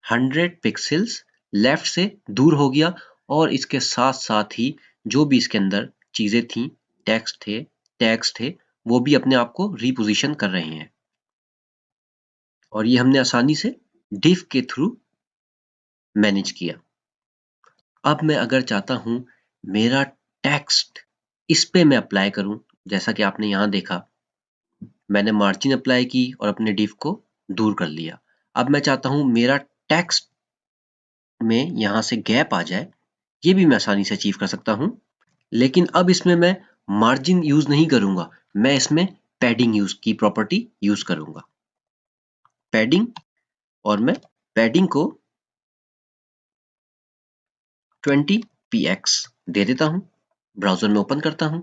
100 पिक्सेल्स लेफ्ट से दूर हो गया और इसके साथ साथ ही जो भी इसके अंदर चीजें थी, टेक्स्ट थे, टैग्स थे, वो भी अपने आप को रिपोजिशन कर रहे हैं। और ये हमने आसानी से div के थ्रू मैनेज किया। अब मैं अगर चाहता हूं मेरा टेक्स्ट इस पे मैं अप्लाई करूं, जैसा कि आपने यहां देखा मैंने मार्जिन अप्लाई की और अपने div को दूर कर लिया। अब मैं चाहता हूं मेरा टेक्स्ट में यहां से गैप आ जाए, ये भी मैं आसानी से अचीव कर सकता हूं। लेकिन अब इसमें मैं मार्जिन यूज नहीं करूंगा, मैं इसमें पैडिंग यूज की प्रॉपर्टी यूज करूंगा। पैडिंग, और मैं पैडिंग को 20px दे देता हूं, ब्राउजर में ओपन करता हूं।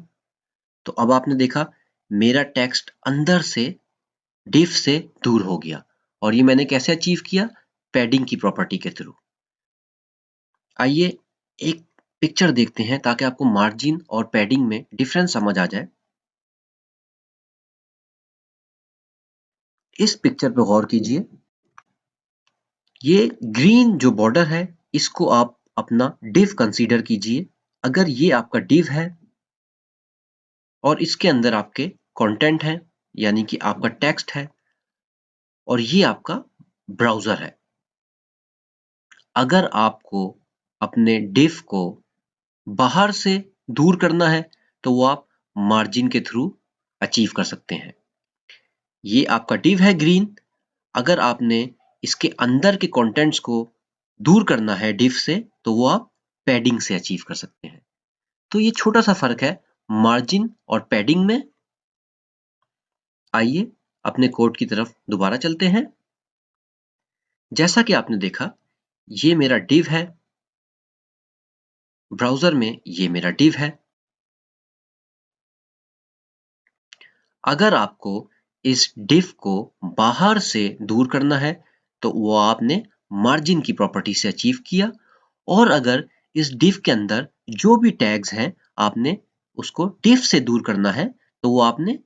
तो अब आपने देखा मेरा टेक्स्ट अंदर से div से दूर हो गया। और ये मैंने कैसे अचीव किया? पैडिंग की प्रॉपर्टी के थ्रू। आइए एक पिक्चर देखते हैं ताकि आपको मार्जिन और पैडिंग में डिफरेंस समझ आ जाए। इस पिक्चर पे गौर कीजिए। ये ग्रीन जो बॉर्डर है, इसको आप अपना div कंसीडर कीजिए। अगर ये आपका div है और इसके अंदर आपके कंटेंट है, यानी कि आपका टेक्स्ट है, और ये आपका ब्राउजर है। अगर आपको अपने div को बाहर से दूर करना है, तो वो आप मार्जिन के थ्रू अचीव कर सकते हैं। ये आपका div है ग्रीन। अगर आपने इसके अंदर के कंटेंट्स को दूर करना है div से, तो वो आप पैडिंग से अचीव कर सकते हैं। तो ये छोटा सा फर्क है मार्जिन और पैडिंग में। आइए अपने कोड की तरफ दोबारा चलते हैं। जैसा कि आपने देखा ये मेरा div है, ब्राउजर में ये मेरा div है। अगर आपको इस div को बाहर से दूर करना है, तो वो आपने मार्जिन की प्रॉपर्टी से अचीव किया। और अगर इस div के अंदर जो भी टैग्स हैं, आपने उसको div से दूर करना है, तो वो आपने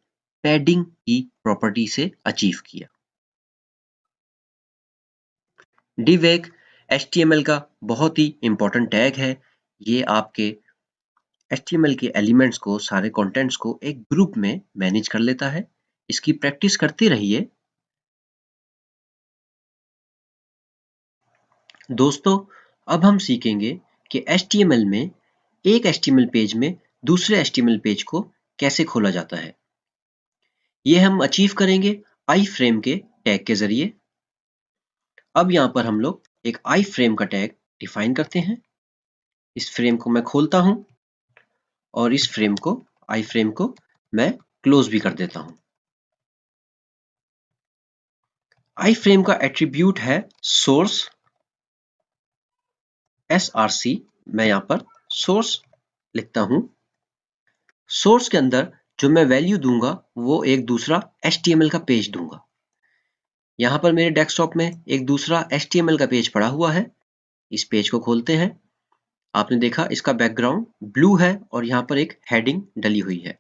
पैडिंग की प्रॉपर्टी से अचीव किया। div एक HTML का बहुत ही इंपॉर्टेंट टैग है। ये आपके HTML के एलिमेंट्स को, सारे कंटेंट्स को एक ग्रुप में मैनेज कर लेता है। इसकी प्रैक्टिस करते रहिए। दोस्तों, अब हम सीखेंगे कि HTML में एक HTML पेज में दूसरे HTML पेज को कैसे खोला जाता है। ये हम अचीव करेंगे iframe के टैग के जरिए। अब यहाँ पर हम लोग एक iframe का टैग डिफाइन करते हैं। इस फ्रेम को मैं खोलता हूं और इस iframe को मैं क्लोज भी कर देता हूं। iframe का एट्रीब्यूट है सोर्स, src। मैं यहाँ पर सोर्स लिखता हूं। सोर्स के अंदर जो मैं वैल्यू दूंगा वो एक दूसरा HTML का पेज दूंगा। यहाँ पर मेरे डेस्कटॉप में एक दूसरा HTML का पेज पड़ा हुआ है। इस पेज को खोलते हैं। आपने देखा इसका बैकग्राउंड ब्लू है और यहाँ पर एक हेडिंग डली हुई है।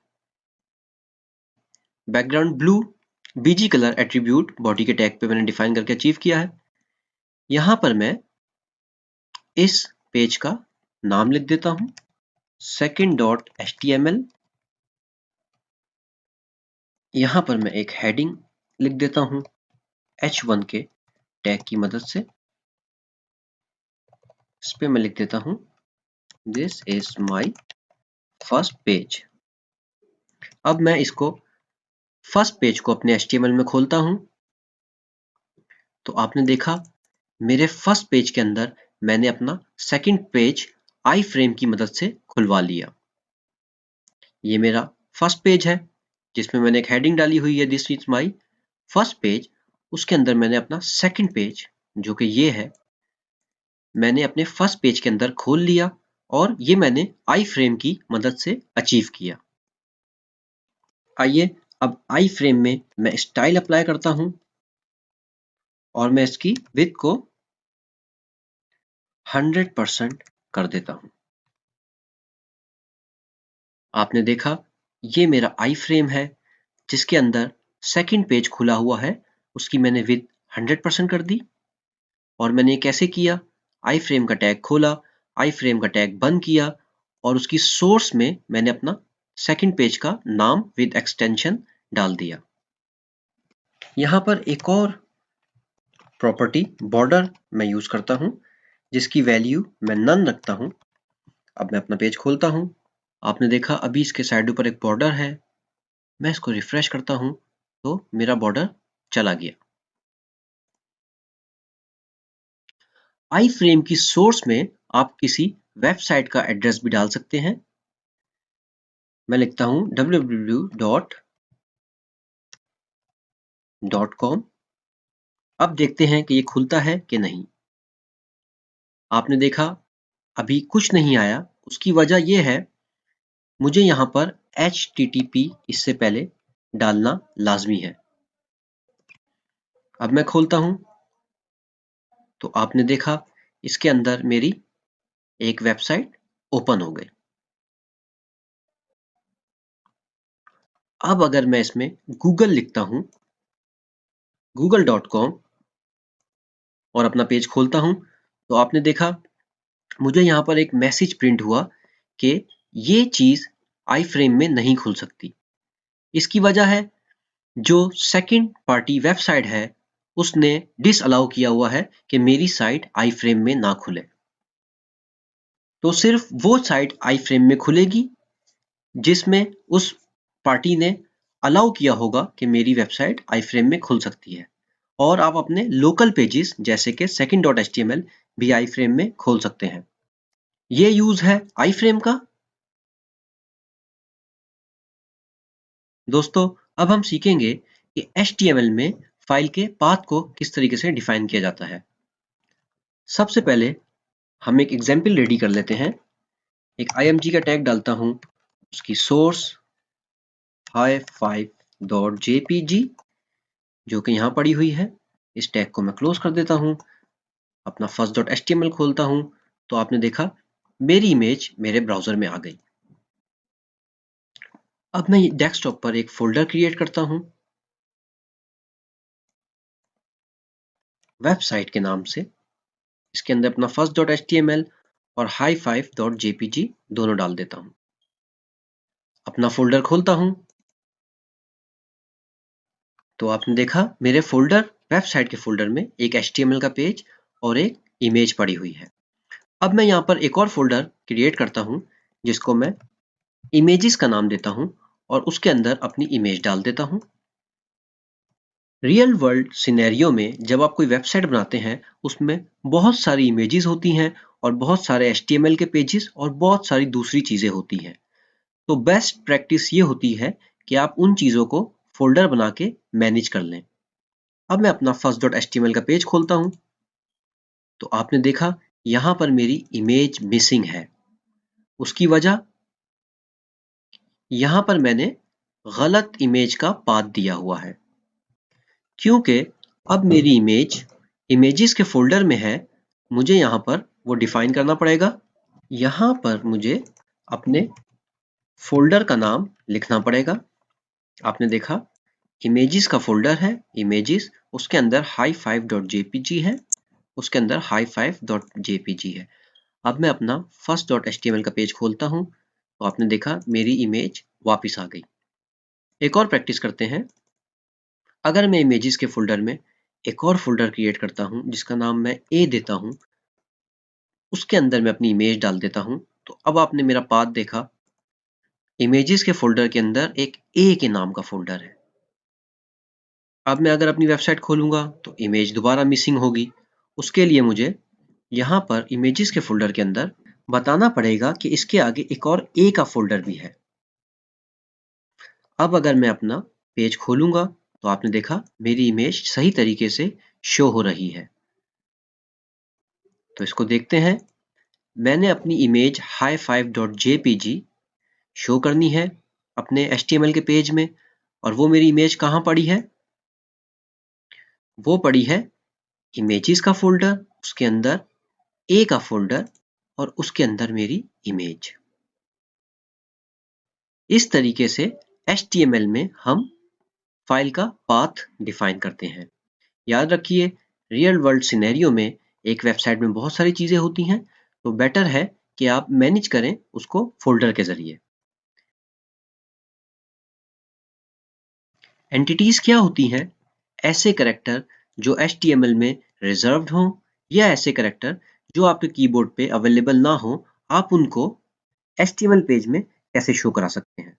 Background blue BG colour attribute body के टैग पे मैंने डिफाइन करके अचीव किया है। यहाँ पर मैं इस पेज का नाम लिख देता हूँ second.html। यहाँ पर मैं एक हेडिंग लिख देता हूँ h1 के टैग की मदद से। इस पे मैं लिख देता हूँ this is my first page. अब मैं इसको फर्स्ट पेज को अपने HTML में खोलता हूं, तो आपने देखा मेरे फर्स्ट पेज के अंदर मैंने अपना सेकंड पेज आई फ्रेम की मदद से खुलवा लिया। ये मेरा फर्स्ट पेज है जिसमें मैंने एक हेडिंग डाली हुई है, this is my first page. उसके अंदर मैंने अपना सेकंड पेज, जो कि ये है, मैंने अपने फर्स्ट पेज के अंदर खोल लिया और ये मैंने आई फ्रेम की मदद से अचीव किया। आइए अब आई फ्रेम में मैं स्टाइल अप्लाई करता हूं और मैं इसकी विड्थ को 100% कर देता हूं। आपने देखा ये मेरा आई फ्रेम है जिसके अंदर सेकंड पेज खुला हुआ है, उसकी मैंने विड्थ 100% कर दी। और मैंने ये कैसे किया? आई फ्रेम का टैग खोला, आई फ्रेम का टैग बंद किया और उसकी सोर्स में मैंने अपना सेकंड पेज का नाम विद एक्सटेंशन डाल दिया। यहाँ पर एक और प्रॉपर्टी बॉर्डर मैं यूज करता हूँ जिसकी वैल्यू मैं नन रखता हूँ। अब मैं अपना पेज खोलता हूँ, आपने देखा अभी इसके साइड पर एक बॉर्डर है। मैं इसको रिफ्रेश करता हूँ तो मेरा बॉर्डर चला गया। आई फ्रेम की सोर्स में आप किसी वेबसाइट का एड्रेस भी डाल सकते हैं। मैं लिखता हूं www.com। अब देखते हैं कि ये खुलता है कि नहीं। आपने देखा अभी कुछ नहीं आया, उसकी वजह यह है मुझे यहाँ पर HTTP इससे पहले डालना लाजमी है। अब मैं खोलता हूं तो आपने देखा इसके अंदर मेरी एक वेबसाइट ओपन हो गई। अब अगर मैं इसमें गूगल लिखता हूं, google.com, और अपना पेज खोलता हूं तो आपने देखा मुझे यहाँ पर एक मैसेज प्रिंट हुआ कि ये चीज आई फ्रेम में नहीं खुल सकती। इसकी वजह है जो सेकंड पार्टी वेबसाइट है उसने डिसअलाउ किया हुआ है कि मेरी साइट आई फ्रेम में ना खुले। तो सिर्फ वो साइट आई फ्रेम में खुलेगी जिसमें उस पार्टी ने अलाउ किया होगा कि मेरी वेबसाइट आई फ्रेम में खुल सकती है। और आप अपने लोकल पेजेस जैसे कि second.html भी आई फ्रेम में खोल सकते हैं। ये यूज है आई फ्रेम का। दोस्तों अब हम सीखेंगे कि HTML में फाइल के पाथ को किस तरीके से डिफाइन किया जाता है। सबसे पहले हम एक एग्जाम्पल रेडी कर लेते हैं। एक img का टैग डालता हूं, उसकी सोर्स hi5.jpg जो कि यहाँ पड़ी हुई है। इस टैग को मैं क्लोज कर देता हूं, अपना first.html खोलता हूं तो आपने देखा मेरी इमेज मेरे ब्राउजर में आ गई। अब मैं डेस्कटॉप पर एक फोल्डर क्रिएट करता हूं वेबसाइट के नाम से। इसके अंदर अपना first.html और hi5.jpg दोनों डाल देता हूं। अपना फोल्डर खोलता हूं तो आपने देखा मेरे फोल्डर वेबसाइट के फोल्डर में एक HTML का पेज और एक इमेज पड़ी हुई है। अब मैं यहाँ पर एक और फोल्डर क्रिएट करता हूं जिसको मैं इमेजेस का नाम देता हूं और उसके अंदर अपनी इमेज डाल देता हूं। रियल वर्ल्ड सिनेरियो में जब आप कोई वेबसाइट बनाते हैं उसमें बहुत सारी इमेजेस होती हैं और बहुत सारे HTML के पेजेस और बहुत सारी दूसरी चीजें होती हैं। तो बेस्ट प्रैक्टिस ये होती है कि आप उन चीजों को फोल्डर बना के मैनेज कर लें। अब मैं अपना first.html का पेज खोलता हूं तो आपने देखा यहां पर मेरी इमेज मिसिंग है। उसकी वजह यहां पर मैंने गलत इमेज का पाथ दिया हुआ है, क्योंकि अब मेरी इमेज इमेजेस के फोल्डर में है। मुझे यहां पर वो डिफाइन करना पड़ेगा। यहां पर मुझे अपने फोल्डर का नाम लिखना पड़ेगा। आपने देखा इमेजेस का फोल्डर है इमेजेस, उसके अंदर hi5.jpg है, उसके अंदर hi5.jpg है। अब मैं अपना first.html का पेज खोलता हूं तो आपने देखा मेरी इमेज वापस आ गई। एक और प्रैक्टिस करते हैं। अगर मैं इमेजेस के फोल्डर में एक और फोल्डर क्रिएट करता हूं जिसका नाम मैं A देता हूं, उसके अंदर मैं अपनी इमेज डाल देता हूं तो अब आपने मेरा पाथ देखा। इमेजेस के फोल्डर के अंदर एक A के नाम का फोल्डर है। अब मैं अगर अपनी वेबसाइट खोलूंगा तो इमेज दोबारा मिसिंग होगी। उसके लिए मुझे यहाँ पर इमेजेस के फोल्डर के अंदर बताना पड़ेगा कि इसके आगे एक और ए का फोल्डर भी है। अब अगर मैं अपना पेज खोलूंगा तो आपने देखा मेरी इमेज सही तरीके से शो हो रही है। तो इसको देखते हैं। मैंने अपनी इमेज hi5.jpg शो करनी है अपने HTML के पेज में, और वो मेरी इमेज कहाँ पड़ी है? वो पड़ी है इमेजेस का फोल्डर, उसके अंदर ए का फोल्डर और उसके अंदर मेरी इमेज। इस तरीके से HTML में हम फाइल का पाथ डिफाइन करते हैं। याद रखिए, रियल वर्ल्ड सिनेरियो में एक वेबसाइट में बहुत सारी चीजें होती हैं, तो बेटर है कि आप मैनेज करें उसको फोल्डर के जरिए। एंटिटीज क्या होती हैं? ऐसे कैरेक्टर जो HTML में रिजर्व्ड हों, या ऐसे कैरेक्टर जो आपके कीबोर्ड पे अवेलेबल ना हो, आप उनको HTML पेज में कैसे शो करा सकते हैं।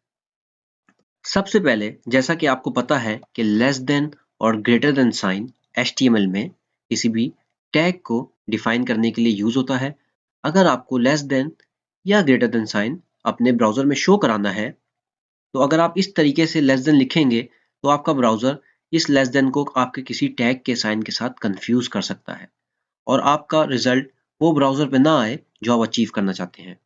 सबसे पहले, जैसा कि आपको पता है कि लेस देन और ग्रेटर देन साइन HTML में किसी भी टैग को डिफाइन करने के लिए यूज होता है। अगर आपको लेस देन या ग्रेटर देन साइन अपने ब्राउजर में शो कराना है, तो अगर आप इस तरीके से लेस देन लिखेंगे तो आपका ब्राउजर इस लेस देन को आपके किसी टैग के साइन के साथ कंफ्यूज कर सकता है, और आपका रिजल्ट वो ब्राउजर पे ना आए जो आप अचीव करना चाहते हैं।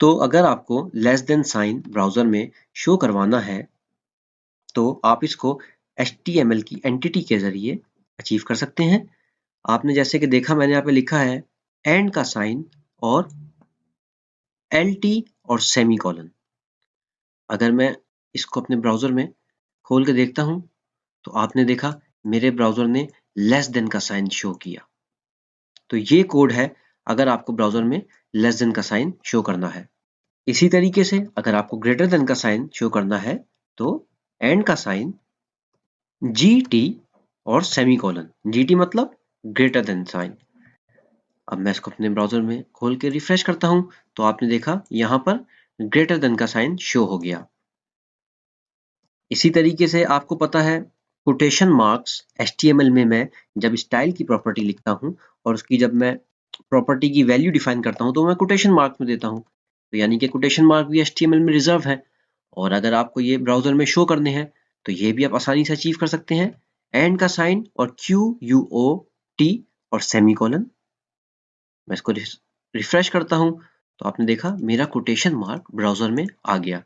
तो अगर आपको लेस देन साइन ब्राउजर में शो करवाना है, तो आप इसको HTML की एंटिटी के जरिए अचीव कर सकते हैं। आपने जैसे कि देखा, मैंने यहाँ पे लिखा है एंड का साइन और LT और सेमी कॉलन। अगर मैं इसको अपने ब्राउजर में खोल के देखता हूँ तो आपने देखा मेरे ब्राउजर ने लेस देन का साइन शो किया। तो ये कोड है अगर आपको ब्राउजर में लेस देन का साइन शो करना है। इसी तरीके से अगर आपको ग्रेटर देन का साइन शो करना है, तो एंड का साइन GT और सेमी कॉलन। GT मतलब ग्रेटर देन साइन। अब मैं इसको अपने ब्राउजर में खोल के रिफ्रेश करता हूं तो आपने देखा यहाँ पर ग्रेटर देन का साइन शो हो गया। इसी तरीके से आपको पता है कोटेशन मार्क्स HTML में मैं जब स्टाइल की प्रॉपर्टी लिखता हूं और उसकी जब मैं प्रॉपर्टी की वैल्यू डिफाइन करता हूं तो मैं कोटेशन मार्क में देता हूं। तो यानी कि कोटेशन मार्क भी HTML में रिजर्व है, और अगर आपको ये ब्राउजर में शो करने हैं तो ये भी आप आसानी से अचीव कर सकते हैं। एंड का साइन और QUOT और सेमी कॉलन। मैं इसको रिफ्रेश करता हूं तो आपने देखा मेरा कोटेशन मार्क ब्राउजर में आ गया।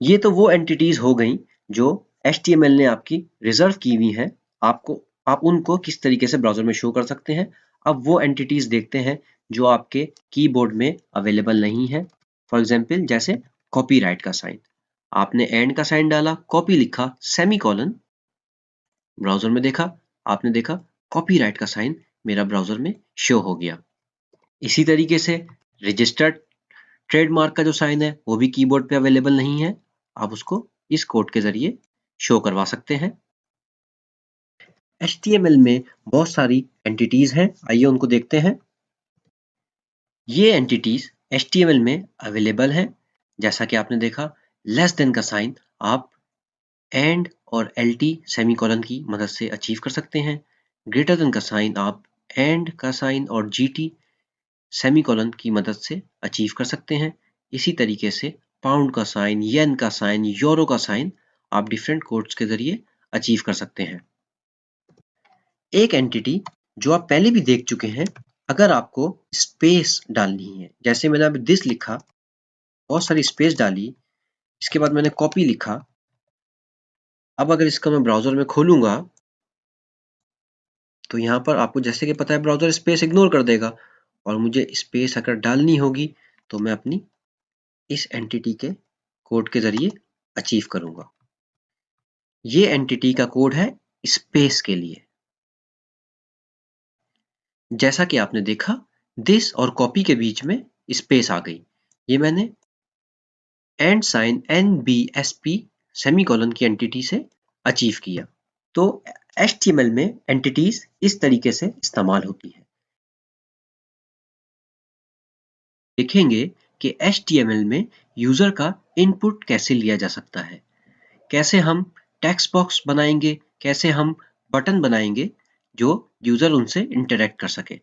ये तो वो एंटिटीज हो गई जो HTML ने आपकी रिजर्व की हुई हैं। आप उनको किस तरीके से ब्राउजर में शो कर सकते हैं। अब वो एंटिटीज देखते हैं जो आपके कीबोर्ड में अवेलेबल नहीं है। फॉर एग्जाम्पल, जैसे कॉपीराइट का साइन। आपने एंड का साइन डाला, कॉपी लिखा, सेमी कॉलन, ब्राउजर में देखा, आपने देखा कॉपीराइट का साइन मेरा ब्राउजर में शो हो गया। इसी तरीके से रजिस्टर्ड ट्रेडमार्क का जो साइन है वो भी कीबोर्ड पे अवेलेबल नहीं है। आप उसको इस कोड के जरिए शो करवा सकते हैं। HTML में बहुत सारी एंटिटीज हैं, आइए उनको देखते हैं। ये एंटिटीज HTML में अवेलेबल हैं। जैसा कि आपने देखा, लेस देन का साइन आप एंड और LT सेमीकोलन की मदद से अचीव कर सकते हैं। ग्रेटर देन का साइन आप एंड का साइन और GT सेमीकोलन की मदद से अचीव कर सकते हैं। इसी तरीके से पाउंड का साइन, येन का साइन, यूरो का साइन आप डिफरेंट कोड्स के जरिए अचीव कर सकते हैं। एक एंटिटी जो आप पहले भी देख चुके हैं, अगर आपको स्पेस डालनी है, जैसे मैंने अभी दिस लिखा, बहुत सारी स्पेस डाली, इसके बाद मैंने कॉपी लिखा। अब अगर इसका मैं ब्राउजर में खोलूंगा तो यहाँ पर आपको जैसे कि पता है ब्राउजर स्पेस इग्नोर कर देगा, और मुझे स्पेस अगर डालनी होगी तो मैं अपनी इस एंटिटी के कोड के जरिए अचीव करूंगा। ये एंटिटी का कोड है स्पेस के लिए। जैसा कि आपने देखा, दिस और कॉपी के बीच में स्पेस आ गई। ये मैंने एंड साइन NBSP सेमीकोलन की एंटिटी से अचीव किया। तो HTML में एंटिटीज इस तरीके से इस्तेमाल होती है। देखेंगे कि HTML में यूजर का इनपुट कैसे लिया जा सकता है। कैसे हम टेक्स्ट बॉक्स बनाएंगे कैसे हम बटन बनाएंगे जो यूजर उनसे इंटरेक्ट कर सके।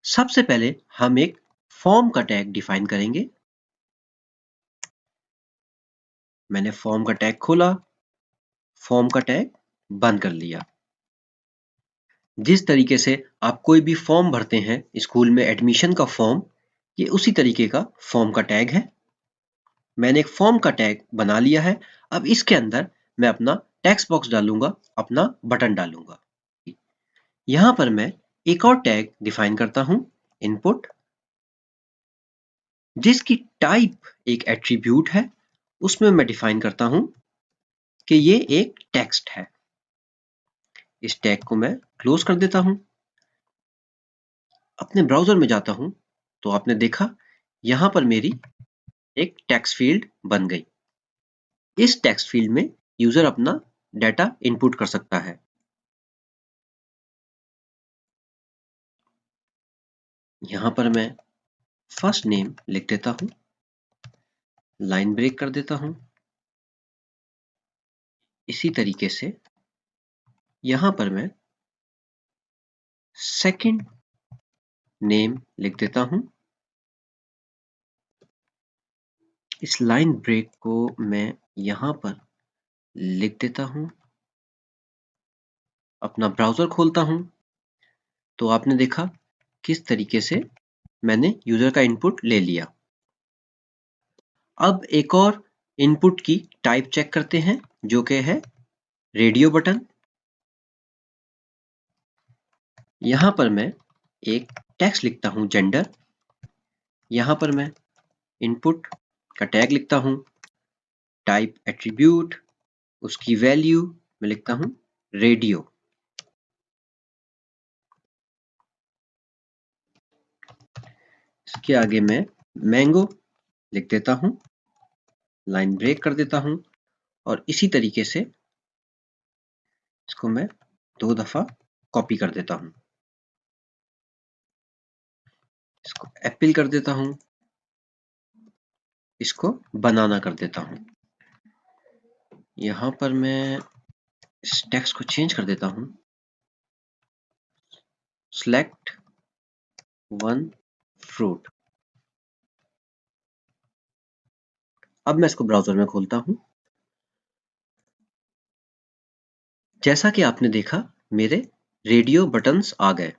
सबसे पहले हम एक फॉर्म का टैग डिफाइन करेंगे। मैंने फॉर्म का टैग खोला, फॉर्म का टैग बंद कर लिया। जिस तरीके से आप कोई भी फॉर्म भरते हैं स्कूल में एडमिशन का फॉर्म, ये उसी तरीके का फॉर्म का टैग है। मैंने एक फॉर्म का टैग बना लिया है। अब इसके अंदर मैं अपना टेक्स्ट बॉक्स डालूंगा, अपना बटन डालूंगा। यहां पर मैं एक और टैग डिफाइन करता हूं, इनपुट, जिसकी टाइप एक एट्रीब्यूट है। उसमें मैं डिफाइन करता हूं कि ये एक टेक्स्ट है। इस टैग को मैं क्लोज कर देता हूं। अपने ब्राउजर में जाता हूं तो आपने देखा यहां पर मेरी एक टेक्स्ट फील्ड बन गई। इस टेक्स्ट फील्ड में यूजर अपना डाटा इनपुट कर सकता है। यहां पर मैं फर्स्ट नेम लिख देता हूं, लाइन ब्रेक कर देता हूं। इसी तरीके से यहां पर मैं सेकंड नेम लिख देता हूं। इस लाइन ब्रेक को मैं यहां पर लिख देता हूं। अपना ब्राउजर खोलता हूं तो आपने देखा किस तरीके से मैंने यूजर का इनपुट ले लिया। अब एक और इनपुट की टाइप चेक करते हैं जो कि है रेडियो बटन। यहां पर मैं एक टेक्स्ट लिखता हूं, जेंडर। यहां पर मैं इनपुट का टैग लिखता हूं, टाइप एट्रीब्यूट, उसकी वैल्यू मैं लिखता हूं रेडियो। इसके आगे मैं मैंगो लिख देता हूं, लाइन ब्रेक कर देता हूं और इसी तरीके से इसको मैं 2 दफा कॉपी कर देता हूं। इसको एप्पल कर देता हूं, इसको बनाना कर देता हूं। यहां पर मैं इस टेक्स्ट को चेंज कर देता हूं, सिलेक्ट वन फ्रूट। अब मैं इसको ब्राउजर में खोलता हूं। जैसा कि आपने देखा मेरे रेडियो बटन्स आ गए।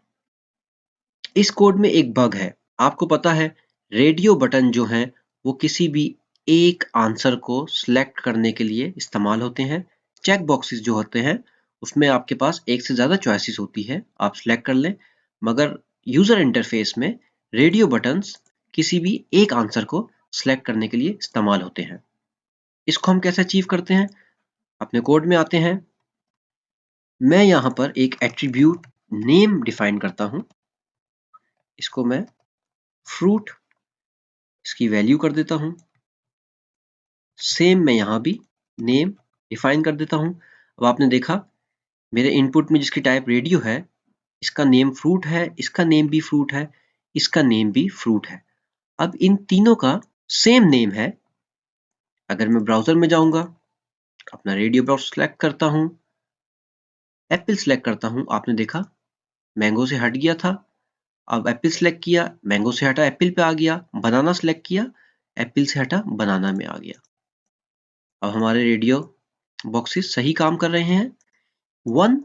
इस कोड में एक बग है। आपको पता है रेडियो बटन जो हैं वो किसी भी एक आंसर को सिलेक्ट करने के लिए इस्तेमाल होते हैं। चेक बॉक्सेस जो होते हैं उसमें आपके पास एक से ज्यादा चॉइसेस होती है, आप सिलेक्ट कर लें। मगर यूजर इंटरफेस में रेडियो बटन्स किसी भी एक आंसर को सिलेक्ट करने के लिए इस्तेमाल होते हैं। इसको हम कैसे अचीव करते हैं? अपने कोड में आते हैं। मैं यहां पर एक एट्रीब्यूट नेम डिफाइन करता हूं। इसको मैं फ्रूट, इसकी वैल्यू कर देता हूं। सेम मैं यहां भी नेम डिफाइन कर देता हूं। अब आपने देखा मेरे इनपुट में जिसकी टाइप रेडियो है, इसका नेम फ्रूट है, इसका नेम भी फ्रूट है, इसका नेम भी फ्रूट है। अब इन तीनों का सेम नेम है। अगर मैं ब्राउजर में जाऊंगा, अपना रेडियो ब्राउजर सेलेक्ट करता हूं, एप्पल सेलेक्ट करता हूं, आपने देखा मैंगो से हट गया था। अब एप्पल सेलेक्ट किया, मैंगो से हटा एप्पल पे आ गया। बनाना सेलेक्ट किया, एप्पल से हटा बनाना में आ गया। अब हमारे रेडियो बॉक्सेस सही काम कर रहे हैं। वन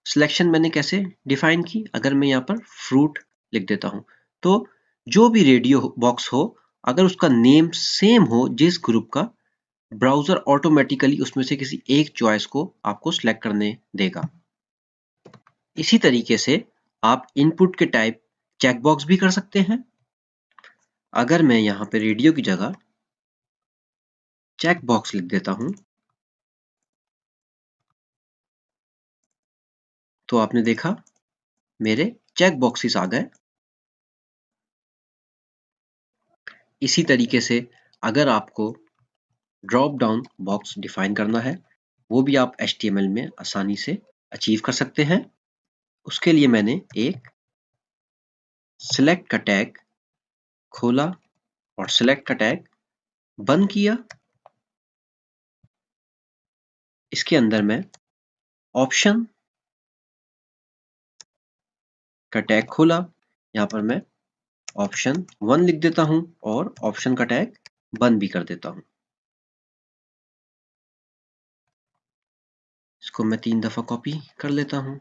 सिलेक्शन मैंने कैसे डिफाइन की? अगर मैं यहाँ पर फ्रूट लिख देता हूँ तो जो भी रेडियो बॉक्स हो, अगर उसका नेम सेम हो जिस ग्रुप का, ब्राउजर ऑटोमेटिकली उसमें से किसी एक चॉइस को आपको सिलेक्ट करने देगा। इसी तरीके से आप इनपुट के टाइप चेकबॉक्स भी कर सकते हैं। अगर मैं यहाँ पे रेडियो की जगह चेक बॉक्स लिख देता हूं तो आपने देखा मेरे चेक बॉक्सेस आ गए। इसी तरीके से अगर आपको ड्रॉप डाउन बॉक्स डिफाइन करना है, वो भी आप HTML में आसानी से अचीव कर सकते हैं। उसके लिए मैंने एक सिलेक्ट का टैग खोला और सिलेक्ट का टैग बंद किया। इसके अंदर मैं ऑप्शन का टैग खोला, यहाँ पर मैं ऑप्शन 1 लिख देता हूं और ऑप्शन का टैग बंद भी कर देता हूं। इसको मैं 3 दफा कॉपी कर लेता हूं।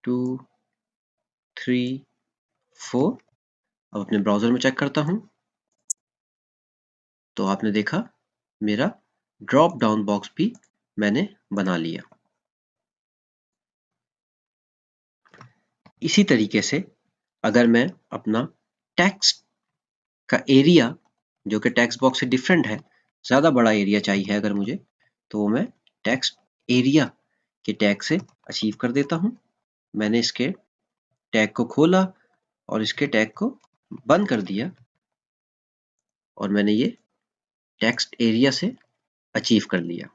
2 3 4। अब अपने ब्राउजर में चेक करता हूं तो आपने देखा मेरा ड्रॉप डाउन बॉक्स भी मैंने बना लिया। इसी तरीके से अगर मैं अपना टेक्स्ट का एरिया, जो कि टेक्स्ट बॉक्स से डिफरेंट है, ज़्यादा बड़ा एरिया चाहिए अगर मुझे, तो मैं टेक्स्ट एरिया के टैग से अचीव कर देता हूं। मैंने इसके टैग को खोला और इसके टैग को बंद कर दिया और मैंने ये टेक्स्ट एरिया से अचीव कर लिया।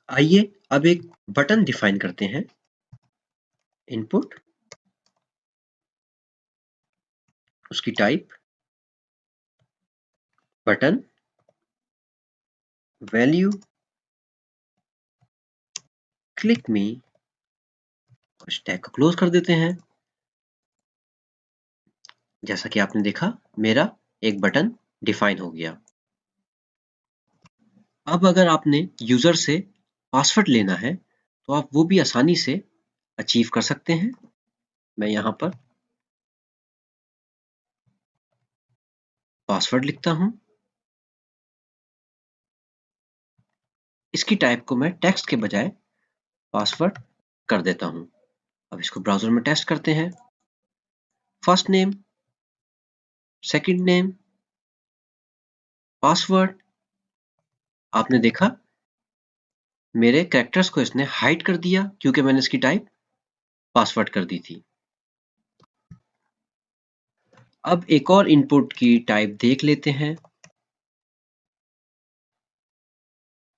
आइए अब एक बटन डिफाइन करते हैं। इनपुट, उसकी टाइप बटन, वैल्यू क्लिक मी, और इस टैग को क्लोज कर देते हैं। जैसा कि आपने देखा मेरा एक बटन डिफाइन हो गया। अब अगर आपने यूजर से पासवर्ड लेना है तो आप वो भी आसानी से अचीव कर सकते हैं। मैं यहां पर पासवर्ड लिखता हूं। इसकी टाइप को मैं टेक्स्ट के बजाय पासवर्ड कर देता हूं। अब इसको ब्राउजर में टेस्ट करते हैं। First name, second name, password. आपने देखा मेरे कैरेक्टर्स को इसने हाइड कर दिया क्योंकि मैंने इसकी टाइप पासवर्ड कर दी थी। अब एक और इनपुट की टाइप देख लेते हैं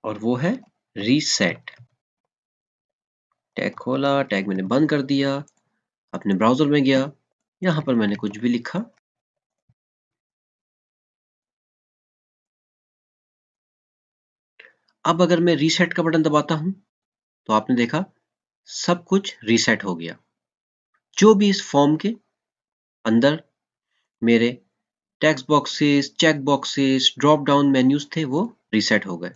और वो है रीसेट। टैग खोला, टैग मैंने बंद कर दिया, अपने ब्राउजर में गया, यहां पर मैंने कुछ भी लिखा। अब अगर मैं रीसेट का बटन दबाता हूं तो आपने देखा सब कुछ रीसेट हो गया। जो भी इस फॉर्म के अंदर मेरे text boxes, check boxes, drop down menus थे वो रीसेट हो गए।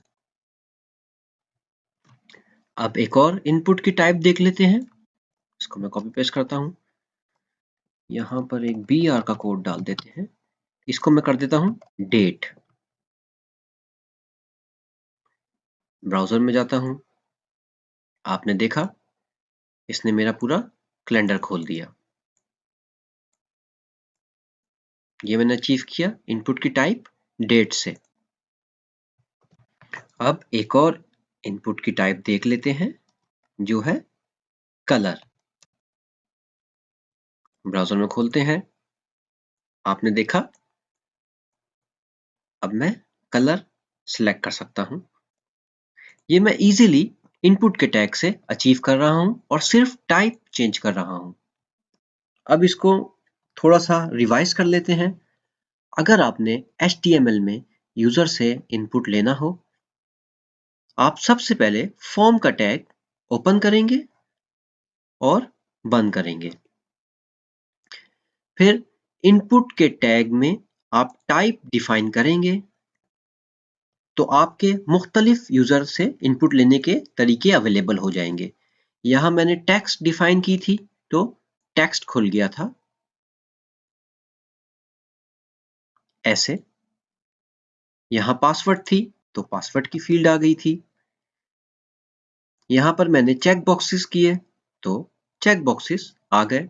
अब एक और इनपुट की टाइप देख लेते हैं। इसको मैं कॉपी पेस्ट करता हूं, यहां पर एक BR का कोड डाल देते हैं। इसको मैं कर देता हूं डेट। ब्राउजर में जाता हूं, आपने देखा इसने मेरा पूरा कैलेंडर खोल दिया। ये मैंने अचीव किया इनपुट की टाइप डेट से। अब एक और इनपुट की टाइप देख लेते हैं जो है कलर। ब्राउजर में खोलते हैं, आपने देखा अब मैं कलर सिलेक्ट कर सकता हूं। ये मैं इजीली इनपुट के टैग से अचीव कर रहा हूं और सिर्फ टाइप चेंज कर रहा हूं। अब इसको थोड़ा सा रिवाइज कर लेते हैं। अगर आपने HTML में यूजर से इनपुट लेना हो, आप सबसे पहले फॉर्म का टैग ओपन करेंगे और बंद करेंगे। फिर इनपुट के टैग में आप टाइप डिफाइन करेंगे तो आपके मुख्तलिफ यूजर से इनपुट लेने के तरीके अवेलेबल हो जाएंगे। यहां मैंने टेक्स्ट डिफाइन की थी तो टेक्स्ट खुल गया था ऐसे। यहां पासवर्ड थी तो पासवर्ड की फील्ड आ गई थी। यहां पर मैंने चेक बॉक्सेस किए तो चेक बॉक्सेस आ गए।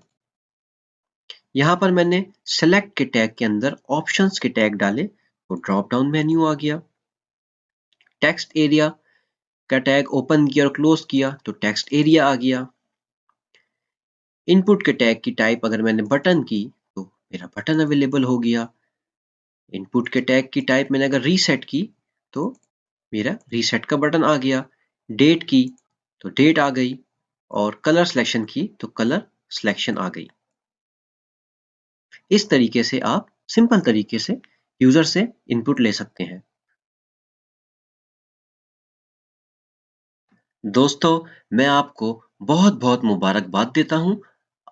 यहां पर मैंने सेलेक्ट के टैग के अंदर ऑप्शंस के टैग डाले तो ड्रॉप डाउन मेन्यू आ गया। टेक्स्ट एरिया का टैग ओपन किया और क्लोज किया तो टेक्स्ट एरिया आ गया। इनपुट के टैग की टाइप अगर मैंने बटन की तो मेरा बटन अवेलेबल हो गया। इनपुट के टैग की टाइप मैंने अगर रीसेट की तो मेरा रीसेट का बटन आ गया। डेट की तो डेट आ गई और कलर सिलेक्शन की तो कलर सिलेक्शन आ गई। इस तरीके से आप सिंपल तरीके से यूजर से इनपुट ले सकते हैं। दोस्तों, मैं आपको बहुत बहुत मुबारकबाद देता हूँ।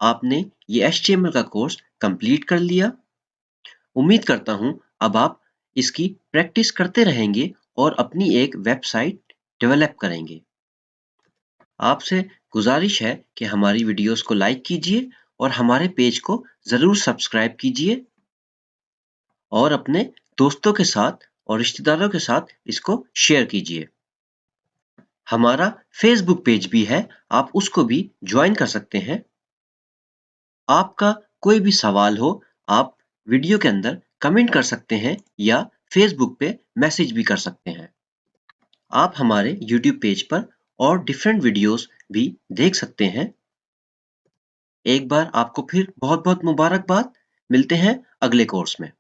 आपने ये HTML का कोर्स कंप्लीट कर लिया। उम्मीद करता हूँ अब आप इसकी प्रैक्टिस करते रहेंगे और अपनी एक वेबसाइट डेवलप करेंगे। आपसे गुजारिश है कि हमारी वीडियोस को लाइक कीजिए और हमारे पेज को ज़रूर सब्सक्राइब कीजिए और अपने दोस्तों के साथ और रिश्तेदारों के साथ इसको शेयर कीजिए। हमारा फेसबुक पेज भी है, आप उसको भी ज्वाइन कर सकते हैं। आपका कोई भी सवाल हो, आप वीडियो के अंदर कमेंट कर सकते हैं या फेसबुक पे मैसेज भी कर सकते हैं। आप हमारे यूट्यूब पेज पर और डिफरेंट वीडियोस भी देख सकते हैं। एक बार आपको फिर बहुत बहुत मुबारकबाद। मिलते हैं अगले कोर्स में।